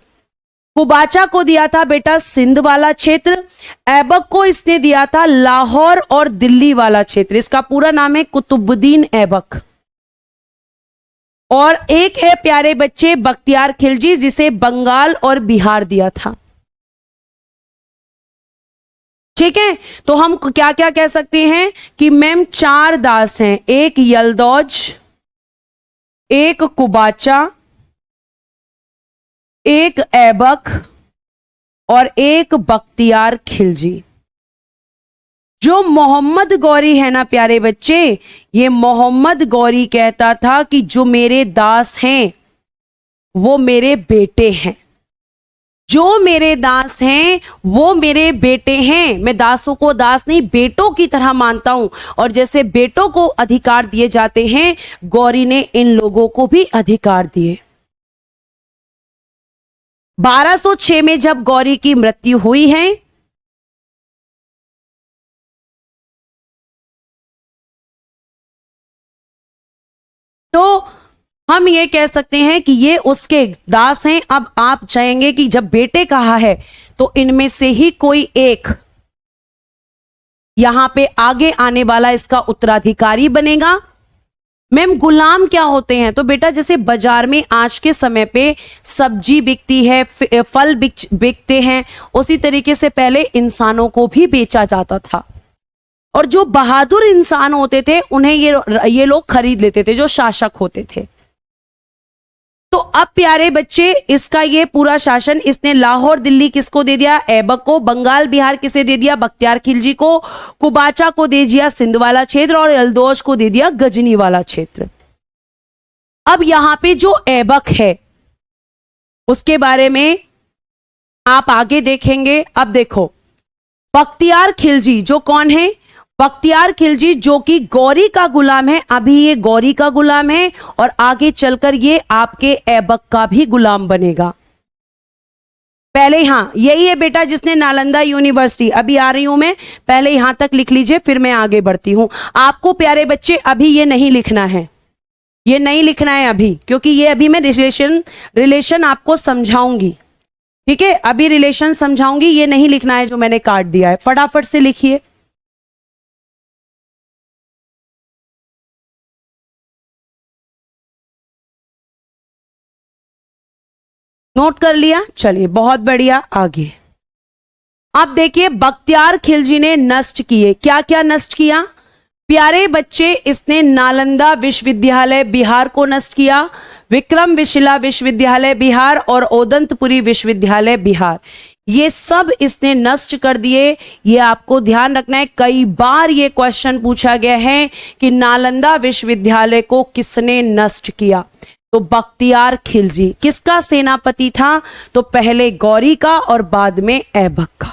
कुबाचा को दिया था बेटा सिंध वाला क्षेत्र। ऐबक को इसने दिया था लाहौर और दिल्ली वाला क्षेत्र। इसका पूरा नाम है कुतुबुद्दीन ऐबक। और एक है प्यारे बच्चे बख्तियार खिलजी, जिसे बंगाल और बिहार दिया था। ठीक है, तो हम क्या क्या कह सकते हैं कि मैम 4 दास हैं, एक यलदौज, एक कुबाचा, एक ऐबक और एक बख्तियार खिलजी। जो मोहम्मद गौरी है ना प्यारे बच्चे, ये मोहम्मद गौरी कहता था कि जो मेरे दास हैं वो मेरे बेटे हैं, जो मेरे दास हैं वो मेरे बेटे हैं। मैं दासों को दास नहीं बेटों की तरह मानता हूं, और जैसे बेटों को अधिकार दिए जाते हैं, गौरी ने इन लोगों को भी अधिकार दिए। 1206 में जब गौरी की मृत्यु हुई है, तो हम ये कह सकते हैं कि ये उसके दास हैं। अब आप चाहेंगे कि जब बेटे कहा है तो इनमें से ही कोई एक यहां पे आगे आने वाला इसका उत्तराधिकारी बनेगा। मैम गुलाम क्या होते हैं? तो बेटा जैसे बाजार में आज के समय पे सब्जी बिकती है, फल बिकते हैं, उसी तरीके से पहले इंसानों को भी बेचा जाता था। और जो बहादुर इंसान होते थे उन्हें ये लोग खरीद लेते थे, जो शासक होते थे। तो अब प्यारे बच्चे इसका ये पूरा शासन इसने लाहौर दिल्ली किसको दे दिया? ऐबक को। बंगाल बिहार किसे दे दिया? बख्तियार खिलजी को। कुबाचा को दे दिया सिंध वाला क्षेत्र, और यलदौज को दे दिया गजनी वाला क्षेत्र। अब यहां पे जो ऐबक है उसके बारे में आप आगे देखेंगे। अब देखो बख्तियार खिलजी जो कौन है? बख्तियार खिलजी जो कि गौरी का गुलाम है। अभी ये गौरी का गुलाम है और आगे चलकर ये आपके ऐबक का भी गुलाम बनेगा। पहले हाँ यही है बेटा जिसने नालंदा यूनिवर्सिटी, अभी आ रही हूं मैं, पहले यहां तक लिख लीजिए फिर मैं आगे बढ़ती हूं। आपको प्यारे बच्चे अभी ये नहीं लिखना है, ये नहीं लिखना है अभी, क्योंकि ये अभी मैं रिलेशन आपको समझाऊंगी। ठीक है, अभी रिलेशन समझाऊंगी, ये नहीं लिखना है जो मैंने काट दिया है। फटाफट से लिखिए। नोट कर लिया? चलिए बहुत बढ़िया, आगे। अब देखिए बख्तियार खिलजी ने नष्ट किए, क्या क्या नष्ट किया प्यारे बच्चे? इसने नालंदा विश्वविद्यालय बिहार को नष्ट किया, विक्रमशिला विश्वविद्यालय बिहार और ओदंतपुरी विश्वविद्यालय बिहार, ये सब इसने नष्ट कर दिए। ये आपको ध्यान रखना है, कई बार ये क्वेश्चन पूछा गया है कि नालंदा विश्वविद्यालय को किसने नष्ट किया? तो बख्तियार खिलजी। किसका सेनापति था? तो पहले गौरी का और बाद में ऐबक का।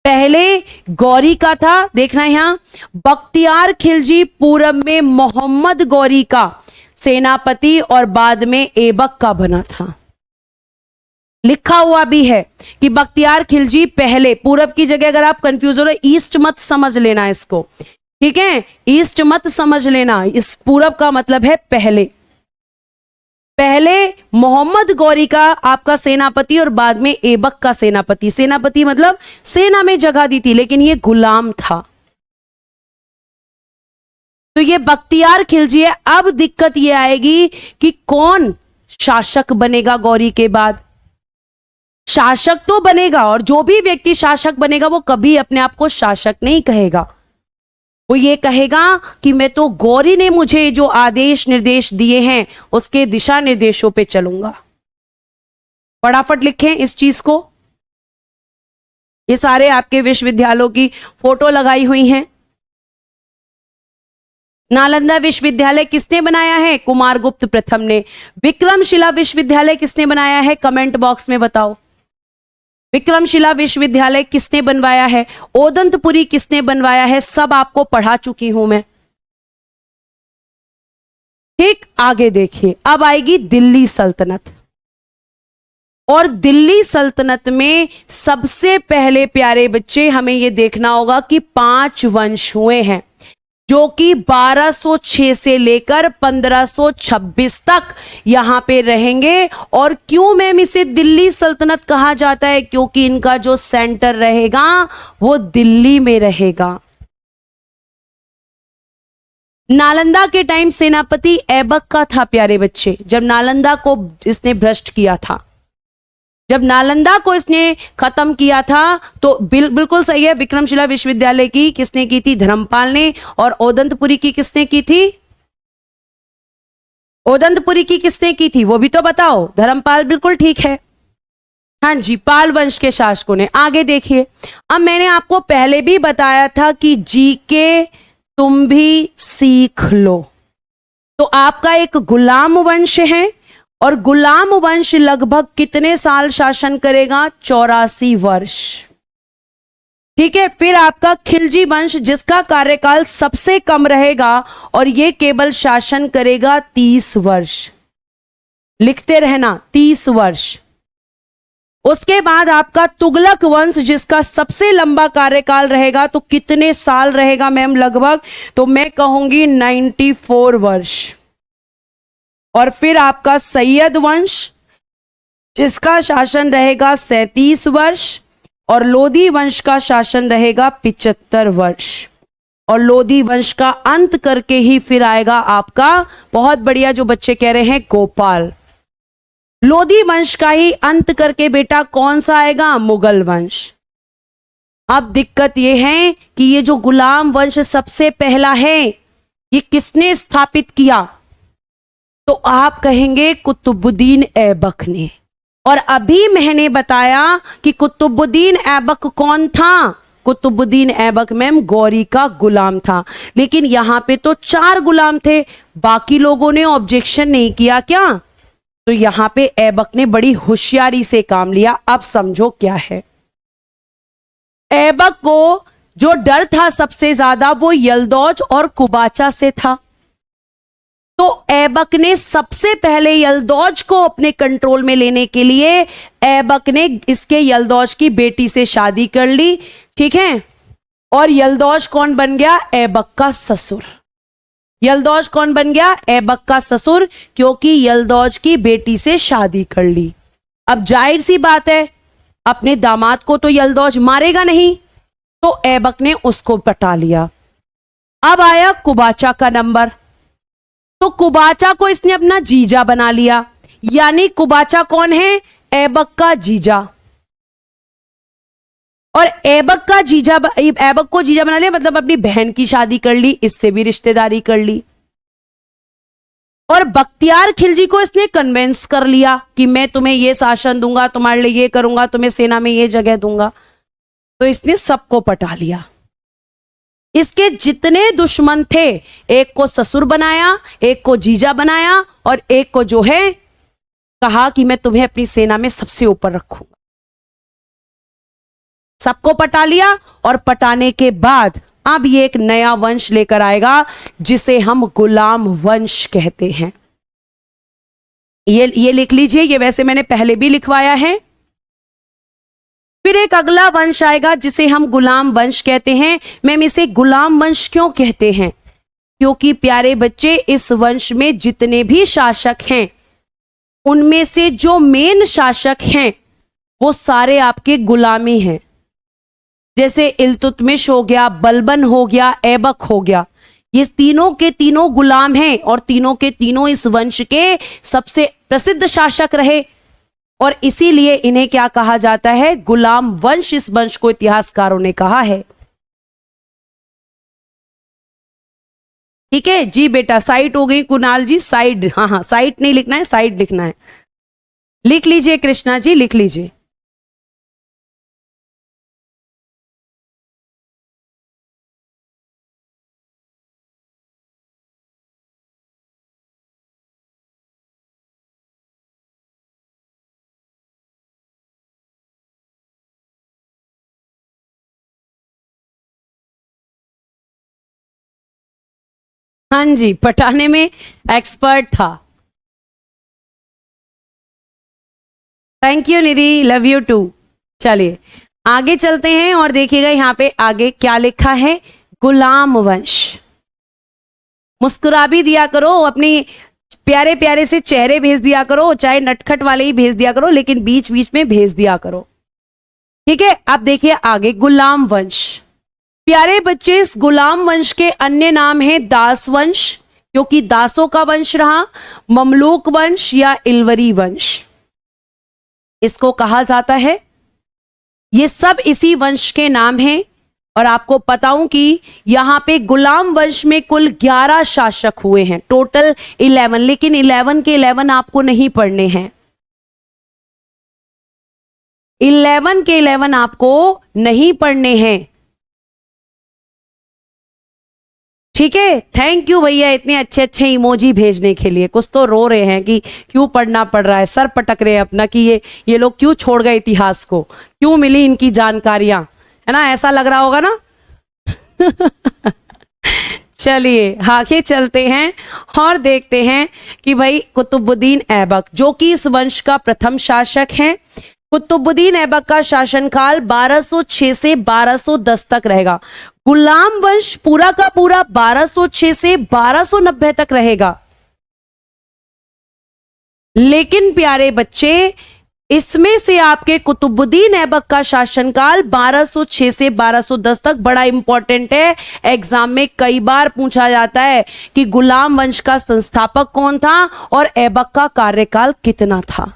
पहले गौरी का था, देखना यहां, बख्तियार खिलजी पूरब में मोहम्मद गौरी का सेनापति और बाद में ऐबक का बना था। लिखा हुआ भी है कि बख्तियार खिलजी पहले, पूरब की जगह अगर आप कंफ्यूज हो रहे, ईस्ट मत समझ लेना इसको, ठीक है, ईस्ट मत समझ लेना, इस पूरब का मतलब है पहले। पहले मोहम्मद गौरी का आपका सेनापति और बाद में ऐबक का सेनापति। सेनापति मतलब सेना में जगह दी थी, लेकिन ये गुलाम था। तो ये बख्तियार खिलजी है। अब दिक्कत ये आएगी कि कौन शासक बनेगा गौरी के बाद? शासक तो बनेगा, और जो भी व्यक्ति शासक बनेगा वो कभी अपने आप को शासक नहीं कहेगा, वो ये कहेगा कि मैं तो गौरी ने मुझे जो आदेश निर्देश दिए हैं उसके दिशा निर्देशों पे चलूंगा। फटाफट लिखें इस चीज को। ये सारे आपके विश्वविद्यालयों की फोटो लगाई हुई हैं। नालंदा विश्वविद्यालय किसने बनाया है? कुमारगुप्त प्रथम ने। विक्रमशिला विश्वविद्यालय किसने बनाया है? कमेंट बॉक्स में बताओ। विक्रमशिला विश्वविद्यालय किसने बनवाया है? ओदंतपुरी किसने बनवाया है? सब आपको पढ़ा चुकी हूं मैं, ठीक, आगे देखिए, अब आएगी दिल्ली सल्तनत। और दिल्ली सल्तनत में सबसे पहले प्यारे बच्चे हमें यह देखना होगा कि 5 वंश हुए हैं, जो कि 1206 से लेकर 1526 तक यहां पे रहेंगे। और क्यों मैम इसे दिल्ली सल्तनत कहा जाता है? क्योंकि इनका जो सेंटर रहेगा वो दिल्ली में रहेगा। नालंदा के टाइम सेनापति ऐबक का था प्यारे बच्चे, जब नालंदा को इसने भ्रष्ट किया था, जब नालंदा को इसने खत्म किया था, तो बिल्कुल सही है। विक्रमशिला विश्वविद्यालय की किसने की थी? धर्मपाल ने। और ओदंतपुरी की किसने की थी? ओदंतपुरी की किसने की थी वो भी तो बताओ। धर्मपाल, बिल्कुल ठीक है। हाँ जी, पाल वंश के शासकों ने। आगे देखिए, अब मैंने आपको पहले भी बताया था कि जीके तुम भी सीख लो। तो आपका एक गुलाम वंश है, और गुलाम वंश लगभग कितने साल शासन करेगा? 84 वर्ष। ठीक है। फिर आपका खिलजी वंश, जिसका कार्यकाल सबसे कम रहेगा, और यह केवल शासन करेगा 30 वर्ष। लिखते रहना, 30 वर्ष। उसके बाद आपका तुगलक वंश, जिसका सबसे लंबा कार्यकाल रहेगा, तो कितने साल रहेगा मैम लगभग? तो मैं कहूंगी 94 वर्ष। और फिर आपका सैयद वंश, जिसका शासन रहेगा 37 वर्ष, और लोधी वंश का शासन रहेगा 75 वर्ष। और लोधी वंश का अंत करके ही फिर आएगा आपका, बहुत बढ़िया जो बच्चे कह रहे हैं, गोपाल। लोधी वंश का ही अंत करके बेटा कौन सा आएगा? मुगल वंश। अब दिक्कत यह है कि ये जो गुलाम वंश सबसे पहला है, ये किसने स्थापित किया? तो आप कहेंगे कुतुबुद्दीन ऐबक ने। और अभी मैंने बताया कि कुतुबुद्दीन ऐबक कौन था? कुतुबुद्दीन ऐबक मैम गौरी का गुलाम था। लेकिन यहां पे तो 4 गुलाम थे, बाकी लोगों ने ऑब्जेक्शन नहीं किया क्या? तो यहां पे ऐबक ने बड़ी होशियारी से काम लिया। अब समझो क्या है। ऐबक को जो डर था सबसे ज्यादा, वो यल्दौज और कुबाचा से था। तो ऐबक ने सबसे पहले यल्दौज को अपने कंट्रोल में लेने के लिए ऐबक ने इसके यल्दौज की बेटी से शादी कर ली। ठीक है। और यल्दौज कौन बन गया? ऐबक का ससुर। यल्दौज कौन बन गया? ऐबक का ससुर, क्योंकि यल्दौज की बेटी से शादी कर ली। अब जाहिर सी बात है, अपने दामाद को तो यल्दौज मारेगा नहीं, तो ऐबक ने उसको पटा लिया। अब आया कुबाचा का नंबर। तो कुबाचा को इसने अपना जीजा बना लिया। यानी कुबाचा कौन है? ऐबक का जीजा। और ऐबक को जीजा बना लिया, मतलब अपनी बहन की शादी कर ली, इससे भी रिश्तेदारी कर ली। और बख्तियार खिलजी को इसने कन्वेंस कर लिया कि मैं तुम्हें ये शासन दूंगा, तुम्हारे लिए ये करूंगा, तुम्हें सेना में ये जगह दूंगा। तो इसने सबको पटा लिया। इसके जितने दुश्मन थे, एक को ससुर बनाया, एक को जीजा बनाया, और एक को जो है कहा कि मैं तुम्हें अपनी सेना में सबसे ऊपर रखूंगा। सबको पटा लिया। और पटाने के बाद अब ये एक नया वंश लेकर आएगा, जिसे हम गुलाम वंश कहते हैं। ये लिख लीजिए, ये वैसे मैंने पहले भी लिखवाया है। फिर एक अगला वंश आएगा जिसे हम गुलाम वंश कहते हैं। मैम इसे गुलाम वंश क्यों कहते हैं? क्योंकि प्यारे बच्चे, इस वंश में जितने भी शासक हैं, उनमें से जो मेन शासक हैं वो सारे आपके गुलामी हैं। जैसे इल्तुतमिश हो गया, बलबन हो गया, ऐबक हो गया, ये तीनों के तीनों गुलाम हैं, और तीनों के तीनों इस वंश के सबसे प्रसिद्ध शासक रहे। और इसीलिए इन्हें क्या कहा जाता है? गुलाम वंश। इस वंश को इतिहासकारों ने कहा है। ठीक है जी बेटा, साइट हो गई कुणाल जी, साइड। हाँ हाँ, साइट नहीं लिखना है, साइड लिखना है। लिख लीजिए कृष्णा जी, लिख लीजिए। हाँ जी, पटाने में एक्सपर्ट था। Thank you Nidhi, love you too. चलिए आगे चलते हैं और देखिएगा यहाँ पे आगे क्या लिखा है। गुलाम वंश। मुस्कुरा भी दिया करो, अपनी प्यारे प्यारे से चेहरे भेज दिया करो, चाहे नटखट वाले ही भेज दिया करो, लेकिन बीच बीच में भेज दिया करो, ठीक है। अब देखिए आगे गुलाम वंश। प्यारे बच्चे, इस गुलाम वंश के अन्य नाम है दास वंश, क्योंकि दासों का वंश रहा, ममलूक वंश या इलवरी वंश इसको कहा जाता है। ये सब इसी वंश के नाम हैं। और आपको बताऊं कि यहां पे गुलाम वंश में कुल 11 शासक हुए हैं, टोटल 11, लेकिन 11 के 11 आपको नहीं पढ़ने हैं। 11 के 11 आपको नहीं पढ़ने हैं, ठीक है। थैंक यू भैया इतने अच्छे अच्छे इमोजी भेजने के लिए। कुछ तो रो रहे हैं कि क्यों पढ़ना पड़ रहा है, सर पटक रहे हैं अपना कि ये लोग क्यों छोड़ गए इतिहास को, क्यों मिली इनकी जानकारियां, है ना, ऐसा लग रहा होगा ना। चलिए आगे चलते हैं और देखते हैं कि भाई कुतुबुद्दीन ऐबक, जो कि इस वंश का प्रथम शासक हैं। कुतुबुद्दीन ऐबक का शासनकाल 1206 से 1210 तक रहेगा। गुलाम वंश पूरा का पूरा 1206 से 1290 तक रहेगा। लेकिन प्यारे बच्चे, इसमें से आपके कुतुबुद्दीन ऐबक का शासनकाल 1206 से 1210 तक बड़ा इंपॉर्टेंट है। एग्जाम में कई बार पूछा जाता है कि गुलाम वंश का संस्थापक कौन था और ऐबक का कार्यकाल कितना था।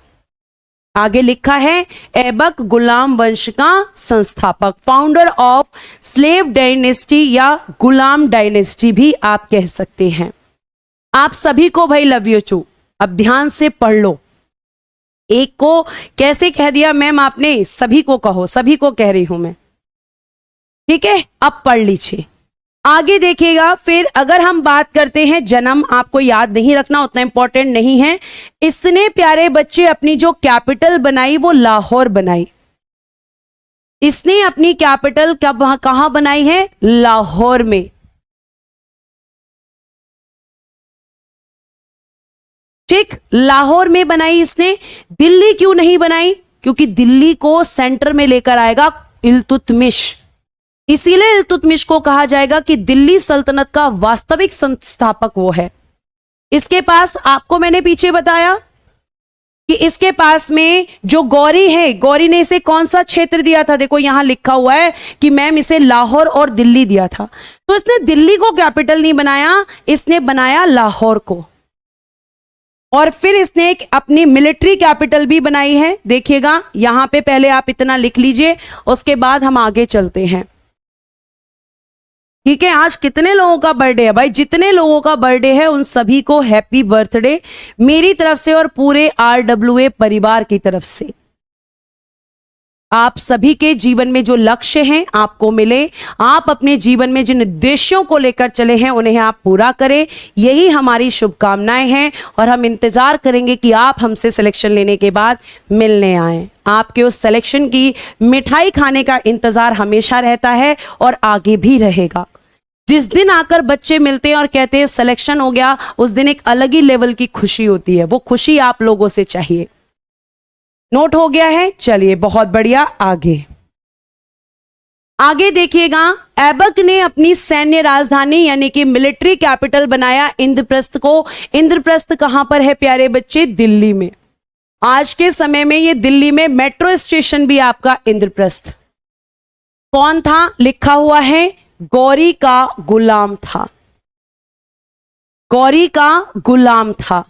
आगे लिखा है ऐबक गुलाम वंश का संस्थापक, फाउंडर ऑफ स्लेव डायनेस्टी या गुलाम डायनेस्टी भी आप कह सकते हैं। आप सभी को भाई लव यू टू। अब ध्यान से पढ़ लो। एक को कैसे कह दिया मैम आपने, सभी को कहो, सभी को कह रही हूं मैं, ठीक है। अब पढ़ लीजिए आगे देखिएगा। फिर अगर हम बात करते हैं जन्म, आपको याद नहीं रखना, उतना इंपॉर्टेंट नहीं है। इसने प्यारे बच्चे अपनी जो कैपिटल बनाई वो लाहौर बनाई। इसने अपनी कैपिटल कहां बनाई है? लाहौर में, ठीक, लाहौर में बनाई इसने। दिल्ली क्यों नहीं बनाई? क्योंकि दिल्ली को सेंटर में लेकर आएगा इल्तुतमिश, इसीलिए इल्तुतमिश को कहा जाएगा कि दिल्ली सल्तनत का वास्तविक संस्थापक वो है। इसके पास, आपको मैंने पीछे बताया कि इसके पास में जो गौरी है, गौरी ने इसे कौन सा क्षेत्र दिया था? देखो यहां लिखा हुआ है कि मैम इसे लाहौर और दिल्ली दिया था। तो इसने दिल्ली को कैपिटल नहीं बनाया, इसने बनाया लाहौर को। और फिर इसने एक अपनी मिलिट्री कैपिटल भी बनाई है। देखिएगा यहां पे पहले आप इतना लिख लीजिए, उसके बाद हम आगे चलते हैं, ठीक है। आज कितने लोगों का बर्थडे है भाई? जितने लोगों का बर्थडे है उन सभी को हैप्पी बर्थडे मेरी तरफ से और पूरे RWA परिवार की तरफ से। आप सभी के जीवन में जो लक्ष्य हैं आपको मिले, आप अपने जीवन में जिन उद्देश्यों को लेकर चले हैं उन्हें आप पूरा करें, यही हमारी शुभकामनाएं हैं। और हम इंतजार करेंगे कि आप हमसे सिलेक्शन लेने के बाद मिलने आए। आपके उस सिलेक्शन की मिठाई खाने का इंतजार हमेशा रहता है और आगे भी रहेगा। जिस दिन आकर बच्चे मिलते हैं और कहते हैं सिलेक्शन हो गया, उस दिन एक अलग ही लेवल की खुशी होती है। वो खुशी आप लोगों से चाहिए। नोट हो गया है? चलिए बहुत बढ़िया। आगे देखिएगा, ऐबक ने अपनी सैन्य राजधानी यानी कि मिलिट्री कैपिटल बनाया इंद्रप्रस्थ को। इंद्रप्रस्थ कहां पर है प्यारे बच्चे? दिल्ली में। आज के समय में ये दिल्ली में मेट्रो स्टेशन भी आपका इंद्रप्रस्थ। कौन था? लिखा हुआ है गौरी का गुलाम था। गौरी का गुलाम था,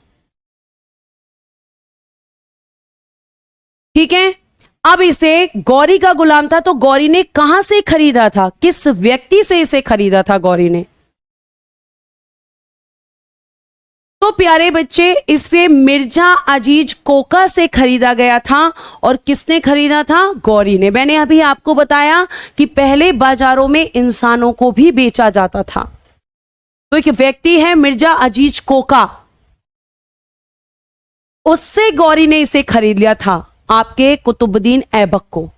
ठीक है। अब इसे गौरी का गुलाम था तो गौरी ने कहां से खरीदा था? किस व्यक्ति से इसे खरीदा था गौरी ने? तो प्यारे बच्चे, इससे मिर्जा अजीज कोका से खरीदा गया था। और किसने खरीदा था? गौरी ने। मैंने अभी आपको बताया कि पहले बाजारों में इंसानों को भी बेचा जाता था। तो एक व्यक्ति है मिर्जा अजीज कोका, उससे गौरी ने इसे खरीद लिया था, आपके कुतुबुद्दीन ऐबक को।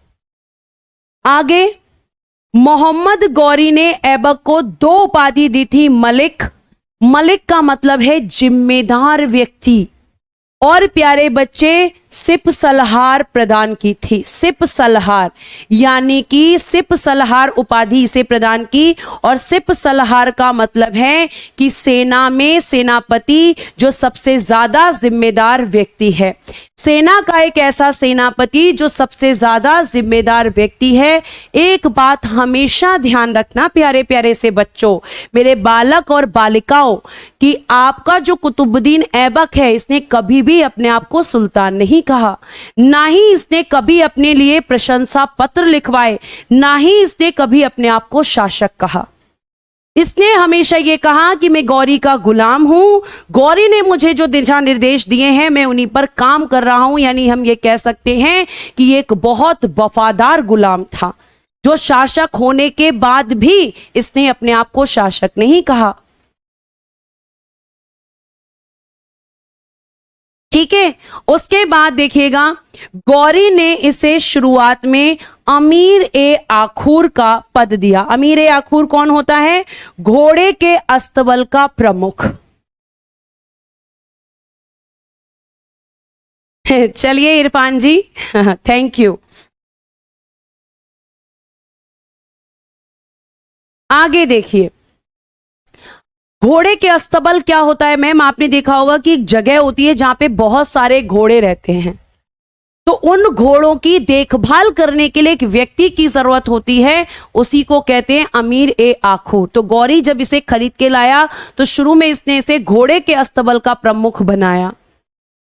आगे मोहम्मद गौरी ने ऐबक को 2 उपाधि दी थी, मलिक मलिक का मतलब है जिम्मेदार व्यक्ति। और प्यारे बच्चे सिप सलहार प्रदान की थी। सिप सलहार यानी कि सिप सलहार उपाधि इसे प्रदान की। और सिप सलहार का मतलब है कि सेना में सेनापति जो सबसे ज्यादा जिम्मेदार व्यक्ति है। सेना का एक ऐसा सेनापति जो सबसे ज्यादा जिम्मेदार व्यक्ति है। एक बात हमेशा ध्यान रखना प्यारे प्यारे से बच्चों, मेरे बालक और बालिकाओं, कि आपका जो कुतुबुद्दीन ऐबक है इसने कभी भी अपने आप को सुल्तान नहीं कहा, ना ही इसने कभी अपने लिए प्रशंसा पत्र लिखवाए, ना ही इसने कभी अपने आप को शासक कहा। इसने हमेशा ये कहा कि मैं गौरी का गुलाम हूं, गौरी ने मुझे जो दिशा निर्देश दिए हैं मैं उन्हीं पर काम कर रहा हूं। यानी हम ये कह सकते हैं कि ये एक बहुत वफादार गुलाम था, जो शासक होने के बाद भी इसने अपने आप को शासक नहीं कहा। ठीक है, उसके बाद देखिएगा गौरी ने इसे शुरुआत में अमीर ए आखूर का पद दिया। अमीर ए आखूर कौन होता है? घोड़े के अस्तबल का प्रमुख। चलिए इरफान जी, थैंक यू। आगे देखिए, घोड़े के अस्तबल क्या होता है मैम? आपने देखा होगा कि एक जगह होती है जहां पे बहुत सारे घोड़े रहते हैं, तो उन घोड़ों की देखभाल करने के लिए एक व्यक्ति की जरूरत होती है, उसी को कहते हैं अमीर ए आखूर। तो गौरी जब इसे खरीद के लाया तो शुरू में इसने इसे घोड़े के अस्तबल का प्रमुख बनाया।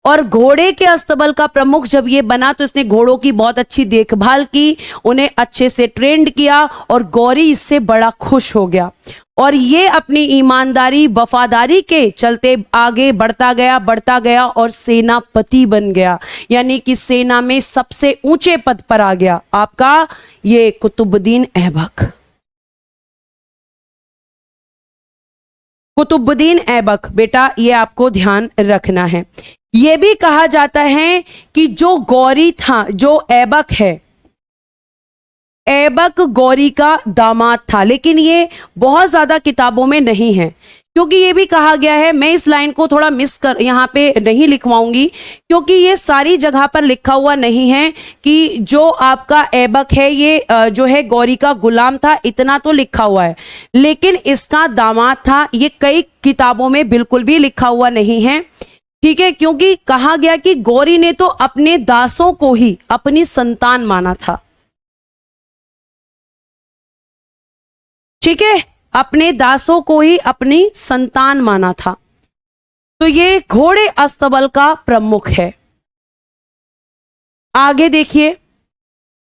और घोड़े के अस्तबल का प्रमुख जब ये बना तो इसने घोड़ों की बहुत अच्छी देखभाल की, उन्हें अच्छे से ट्रेंड किया, और गौरी इससे बड़ा खुश हो गया। और ये अपनी ईमानदारी वफादारी के चलते आगे बढ़ता गया और सेनापति बन गया। यानी कि सेना में सबसे ऊंचे पद पर आ गया आपका ये कुतुबुद्दीन ऐबक। कुतुबुद्दीन ऐबक, बेटा ये आपको ध्यान रखना है। यह भी कहा जाता है कि जो गौरी था, जो ऐबक है, ऐबक गौरी का दामाद था, लेकिन ये बहुत ज्यादा किताबों में नहीं है, क्योंकि ये भी कहा गया है। मैं इस लाइन को थोड़ा मिस कर यहाँ पे नहीं लिखवाऊंगी, क्योंकि ये सारी जगह पर लिखा हुआ नहीं है कि जो आपका ऐबक है ये जो है गौरी का गुलाम था, इतना तो लिखा हुआ है, लेकिन इसका दामाद था ये कई किताबों में बिल्कुल भी लिखा हुआ नहीं है। ठीक है, क्योंकि कहा गया कि गौरी ने तो अपने दासों को ही अपनी संतान माना था। ठीक है, अपने दासों को ही अपनी संतान माना था। तो ये घोड़े अस्तबल का प्रमुख है। आगे देखिए,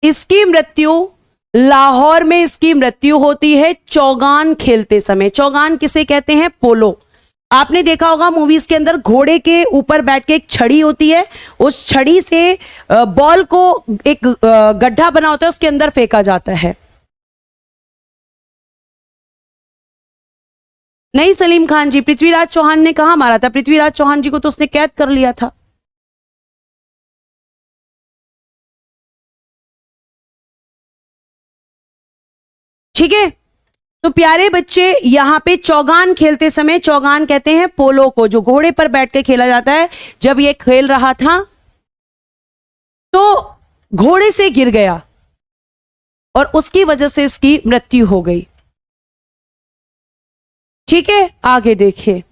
इसकी मृत्यु लाहौर में इसकी मृत्यु होती है चौगान खेलते समय। चौगान किसे कहते हैं? पोलो। आपने देखा होगा मूवीज के अंदर घोड़े के ऊपर बैठ के एक छड़ी होती है, उस छड़ी से बॉल को एक गड्ढा बना होता है, उसके अंदर फेंका जाता है। नहीं सलीम खान जी, पृथ्वीराज चौहान ने कहा मारा था? पृथ्वीराज चौहान जी को तो उसने कैद कर लिया था। ठीक है, तो प्यारे बच्चे यहां पे चौगान खेलते समय, चौगान कहते हैं पोलो को, जो घोड़े पर बैठ के खेला जाता है। जब ये खेल रहा था तो घोड़े से गिर गया और उसकी वजह से इसकी मृत्यु हो गई। ठीक है, आगे देखिए,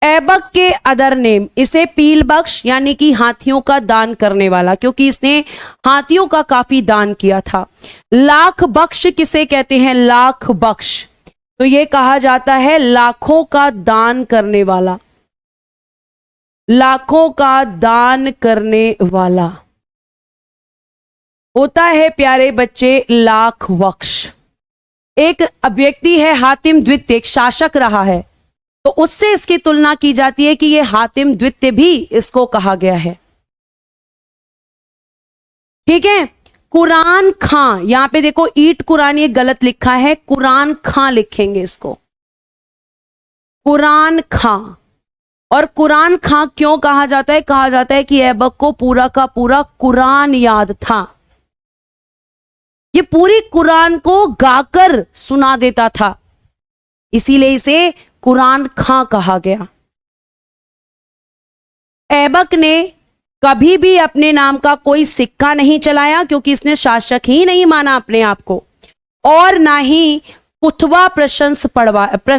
ऐबक के अदर नेम, इसे पील बख्श यानी कि हाथियों का दान करने वाला, क्योंकि इसने हाथियों का काफी दान किया था। लाख बख्श किसे कहते हैं? लाख बख्श, तो ये कहा जाता है लाखों का दान करने वाला, लाखों का दान करने वाला होता है प्यारे बच्चे लाख बख्श। एक व्यक्ति है हातिम द्वितीय, एक शासक रहा है, तो उससे इसकी तुलना की जाती है कि ये हातिम द्वितीय भी इसको कहा गया है। ठीक है, कुरान खां, यहां पे देखो ईट कुरान ये गलत लिखा है, कुरान खां लिखेंगे इसको, कुरान खां। और कुरान खां क्यों कहा जाता है? कहा जाता है कि ऐबक को पूरा का पूरा कुरान याद था, ये पूरी कुरान को गाकर सुना देता था, इसीलिए इसे कुरान खां कहा गया। ऐबक ने कभी भी अपने नाम का कोई सिक्का नहीं चलाया क्योंकि इसने शासक ही नहीं माना अपने आप को, और ना ही खुतबा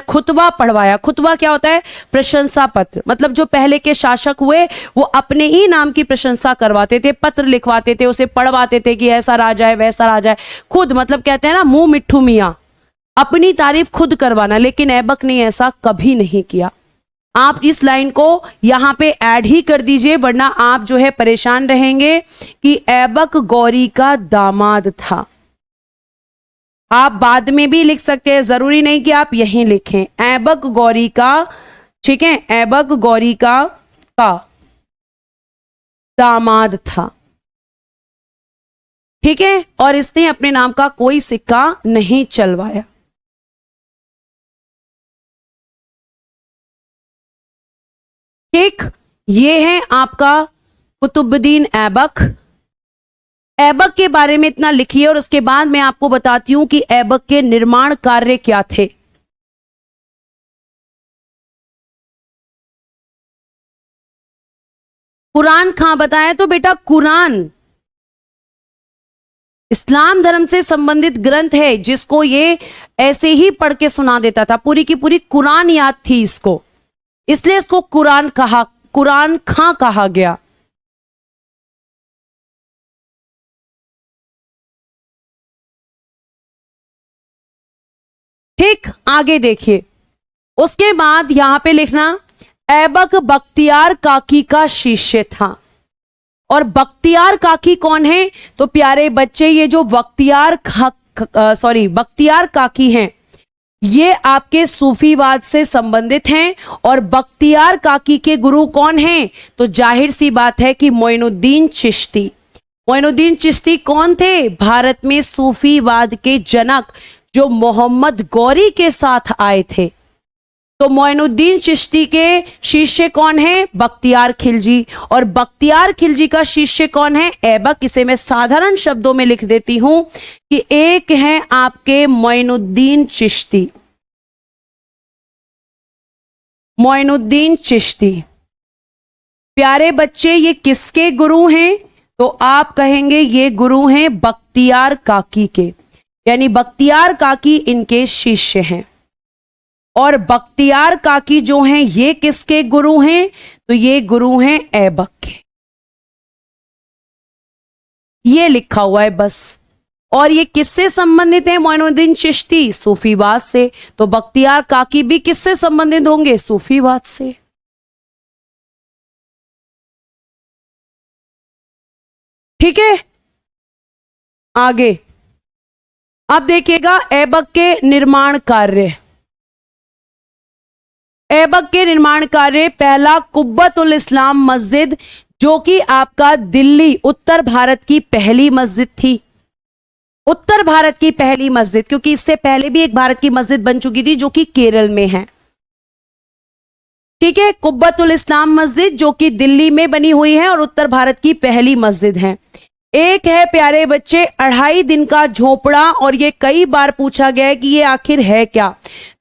खुतबा पढ़वाया। खुतबा क्या होता है? प्रशंसा पत्र। मतलब जो पहले के शासक हुए वो अपने ही नाम की प्रशंसा करवाते थे, पत्र लिखवाते थे, उसे पढ़वाते थे कि ऐसा राजा है वैसा राजा है। खुद मतलब कहते हैं ना मुंह मिट्ठू मियां, अपनी तारीफ खुद करवाना। लेकिन ऐबक ने ऐसा कभी नहीं किया। आप इस लाइन को यहां पे ऐड ही कर दीजिए, वरना आप जो है परेशान रहेंगे कि ऐबक गौरी का दामाद था। आप बाद में भी लिख सकते हैं, जरूरी नहीं कि आप यहीं लिखें। ऐबक गौरी का, ठीक है, ऐबक गौरी का दामाद था, ठीक है, और इसने अपने नाम का कोई सिक्का नहीं चलवाया। ठीक, ये है आपका कुतुबुद्दीन ऐबक। ऐबक के बारे में इतना लिखिए और उसके बाद मैं आपको बताती हूं कि ऐबक के निर्माण कार्य क्या थे। कुरान खां बताया तो बेटा कुरान इस्लाम धर्म से संबंधित ग्रंथ है, जिसको ये ऐसे ही पढ़ के सुना देता था। पूरी की पूरी कुरान याद थी इसको, इसलिए इसको कुरान खां कहा गया। ठीक, आगे देखिए। उसके बाद यहां पे लिखना, ऐबक बख्तियार काकी का शिष्य था। और बख्तियार काकी कौन है? तो प्यारे बच्चे, ये जो बख्तियार काकी हैं, ये आपके सूफीवाद से संबंधित हैं। और बख्तियार काकी के गुरु कौन हैं? तो जाहिर सी बात है कि मोइनुद्दीन चिश्ती। मोइनुद्दीन चिश्ती कौन थे? भारत में सूफीवाद के जनक, जो मोहम्मद गौरी के साथ आए थे। तो मोइनुद्दीन चिश्ती के शिष्य कौन है? बख्तियार खिलजी। और बख्तियार खिलजी का शिष्य कौन है? ऐबक। इसे मैं साधारण शब्दों में लिख देती हूं कि एक है आपके मोइनुद्दीन चिश्ती। मोइनुद्दीन चिश्ती प्यारे बच्चे, ये किसके गुरु हैं? तो आप कहेंगे ये गुरु हैं बख्तियार काकी के, यानी बख्तियार काकी इनके शिष्य हैं। और बख्तियार काकी जो हैं ये किसके गुरु हैं? तो ये गुरु हैं ऐबक के। ये लिखा हुआ है बस। और ये किससे संबंधित है? मोइनुद्दीन चिश्ती सूफीवाद से। तो बख्तियार काकी भी किससे संबंधित होंगे? सूफीवाद से। ठीक है, आगे अब देखिएगा ऐबक के निर्माण कार्य। ऐबक के निर्माण कार्य, पहला कुब्बतुल इस्लाम मस्जिद, जो कि आपका दिल्ली उत्तर भारत की पहली मस्जिद थी। उत्तर भारत की पहली मस्जिद, क्योंकि इससे पहले भी एक भारत की मस्जिद बन चुकी थी जो कि केरल में है। ठीक है, कुब्बतुल इस्लाम मस्जिद जो कि दिल्ली में बनी हुई है और उत्तर भारत की पहली मस्जिद है। एक है प्यारे बच्चे 2.5 दिन का झोपड़ा, और ये कई बार पूछा गया है कि ये आखिर है क्या।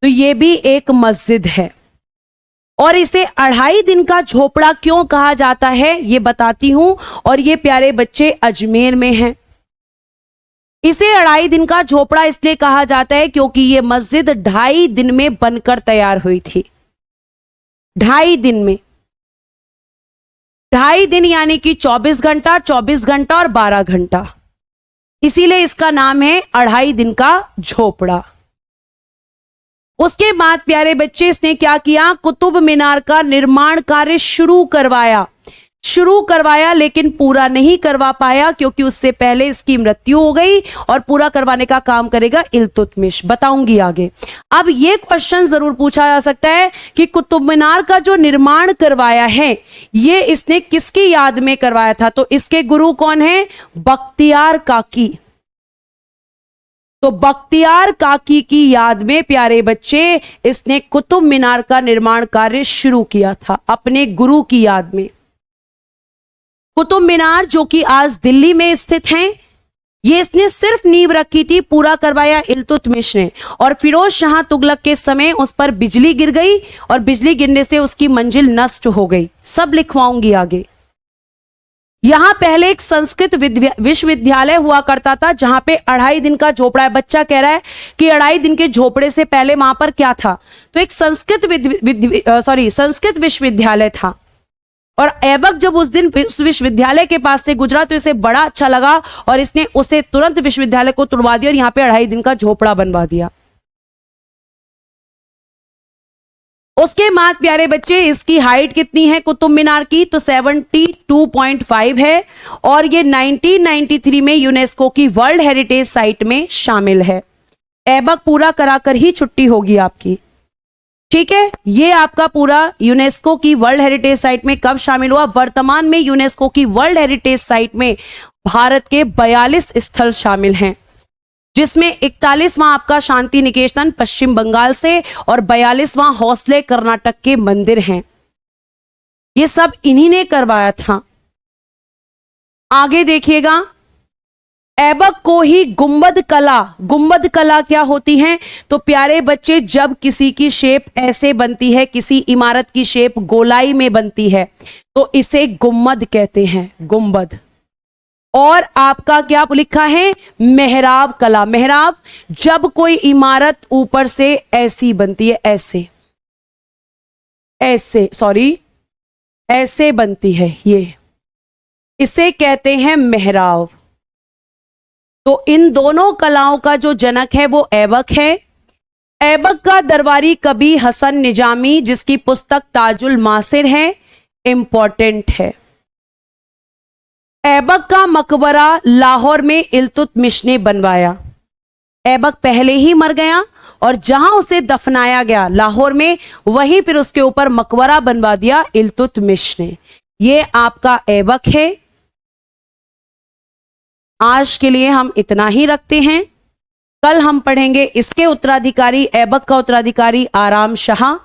तो ये भी एक मस्जिद है। और इसे 2.5 दिन का झोपड़ा क्यों कहा जाता है ये बताती हूं। और ये प्यारे बच्चे अजमेर में है। इसे 2.5 दिन का झोपड़ा इसलिए कहा जाता है क्योंकि ये मस्जिद 2.5 दिन में बनकर तैयार हुई थी। 2.5 दिन में, 2.5 दिन यानी कि 24 घंटा, 24 घंटा और 12 घंटा, इसीलिए इसका नाम है 2.5 दिन का झोपड़ा। उसके बाद प्यारे बच्चे इसने क्या किया? कुतुब मीनार का निर्माण कार्य शुरू करवाया, लेकिन पूरा नहीं करवा पाया क्योंकि उससे पहले इसकी मृत्यु हो गई। और पूरा करवाने का काम करेगा इल्तुतमिश, बताऊंगी आगे। अब ये क्वेश्चन जरूर पूछा जा सकता है कि कुतुब मीनार का जो निर्माण करवाया है ये इसने किसकी याद में करवाया था? तो इसके गुरु कौन है? बख्तियार काकी। तो बख्तियार काकी की याद में प्यारे बच्चे इसने कुतुब मीनार का निर्माण कार्य शुरू किया था, अपने गुरु की याद में। कुतुब मीनार जो कि आज दिल्ली में स्थित हैं, ये इसने सिर्फ नींव रखी थी, पूरा करवाया इल्तुतमिश ने। और फिरोज शाह तुगलक के समय उस पर बिजली गिर गई और बिजली गिरने से उसकी मंजिल नष्ट हो गई। सब लिखवाऊंगी आगे। यहां पहले एक संस्कृत विश्वविद्यालय हुआ करता था, जहां पे 2.5 दिन का झोपड़ा है। बच्चा कह रहा है कि 2.5 दिन के झोपड़े से पहले वहां पर क्या था, तो एक संस्कृत विश्वविद्यालय था। और ऐबक जब उस दिन उस विश्वविद्यालय के पास से गुजरा तो इसे बड़ा अच्छा लगा और इसने उसे तुरंत विश्वविद्यालय को तुड़वा दिया और यहां पे 2.5 दिन का झोपड़ा बनवा दिया। उसके बाद प्यारे बच्चे इसकी हाइट कितनी है कुतुब मीनार की, तो 72.5 है और ये 1993 में यूनेस्को की वर्ल्ड हेरिटेज साइट में शामिल है। ऐबक पूरा कराकर ही छुट्टी होगी आपकी, ठीक है। ये आपका पूरा यूनेस्को की वर्ल्ड हेरिटेज साइट में कब शामिल हुआ? वर्तमान में यूनेस्को की वर्ल्ड हेरिटेज साइट में भारत के 42 स्थल शामिल हैं, जिसमें 41वां आपका शांति निकेतन पश्चिम बंगाल से और 42वां हौसले कर्नाटक के मंदिर हैं। ये सब इन्हीं ने करवाया था। आगे देखिएगा, ऐबक को ही गुंबद कला क्या होती है? तो प्यारे बच्चे जब किसी की शेप ऐसे बनती है, किसी इमारत की शेप गोलाई में बनती है तो इसे गुंबद कहते हैं, गुंबद। और आपका क्या लिखा है? मेहराब कला। मेहराब जब कोई इमारत ऊपर से ऐसी बनती है, ऐसे बनती है, ये इसे कहते हैं मेहराब। तो इन दोनों कलाओं का जो जनक है वो ऐबक है। ऐबक का दरबारी कवि हसन निजामी, जिसकी पुस्तक ताजुल मासिर है, इंपॉर्टेंट है। ऐबक का मकबरा लाहौर में इल्तुतमिश ने बनवाया। ऐबक पहले ही मर गया और जहां उसे दफनाया गया लाहौर में, वहीं फिर उसके ऊपर मकबरा बनवा दिया इल्तुतमिश ने। ये आपका ऐबक है। आज के लिए हम इतना ही रखते हैं। कल हम पढ़ेंगे इसके उत्तराधिकारी, ऐबक का उत्तराधिकारी आराम शाह,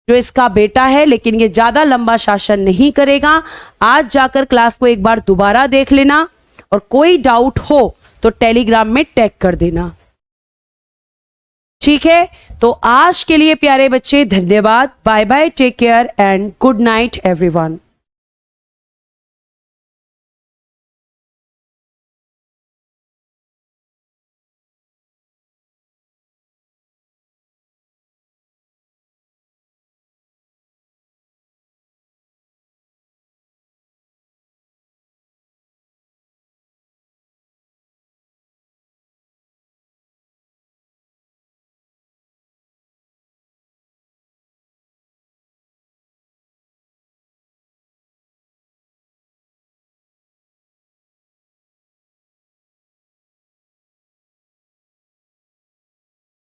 जो इसका बेटा है, लेकिन ये ज्यादा लंबा शासन नहीं करेगा। आज जाकर क्लास को एक बार दोबारा देख लेना और कोई डाउट हो तो टेलीग्राम में टैग कर देना, ठीक है। तो आज के लिए प्यारे बच्चे धन्यवाद। Bye bye, take care and good night everyone.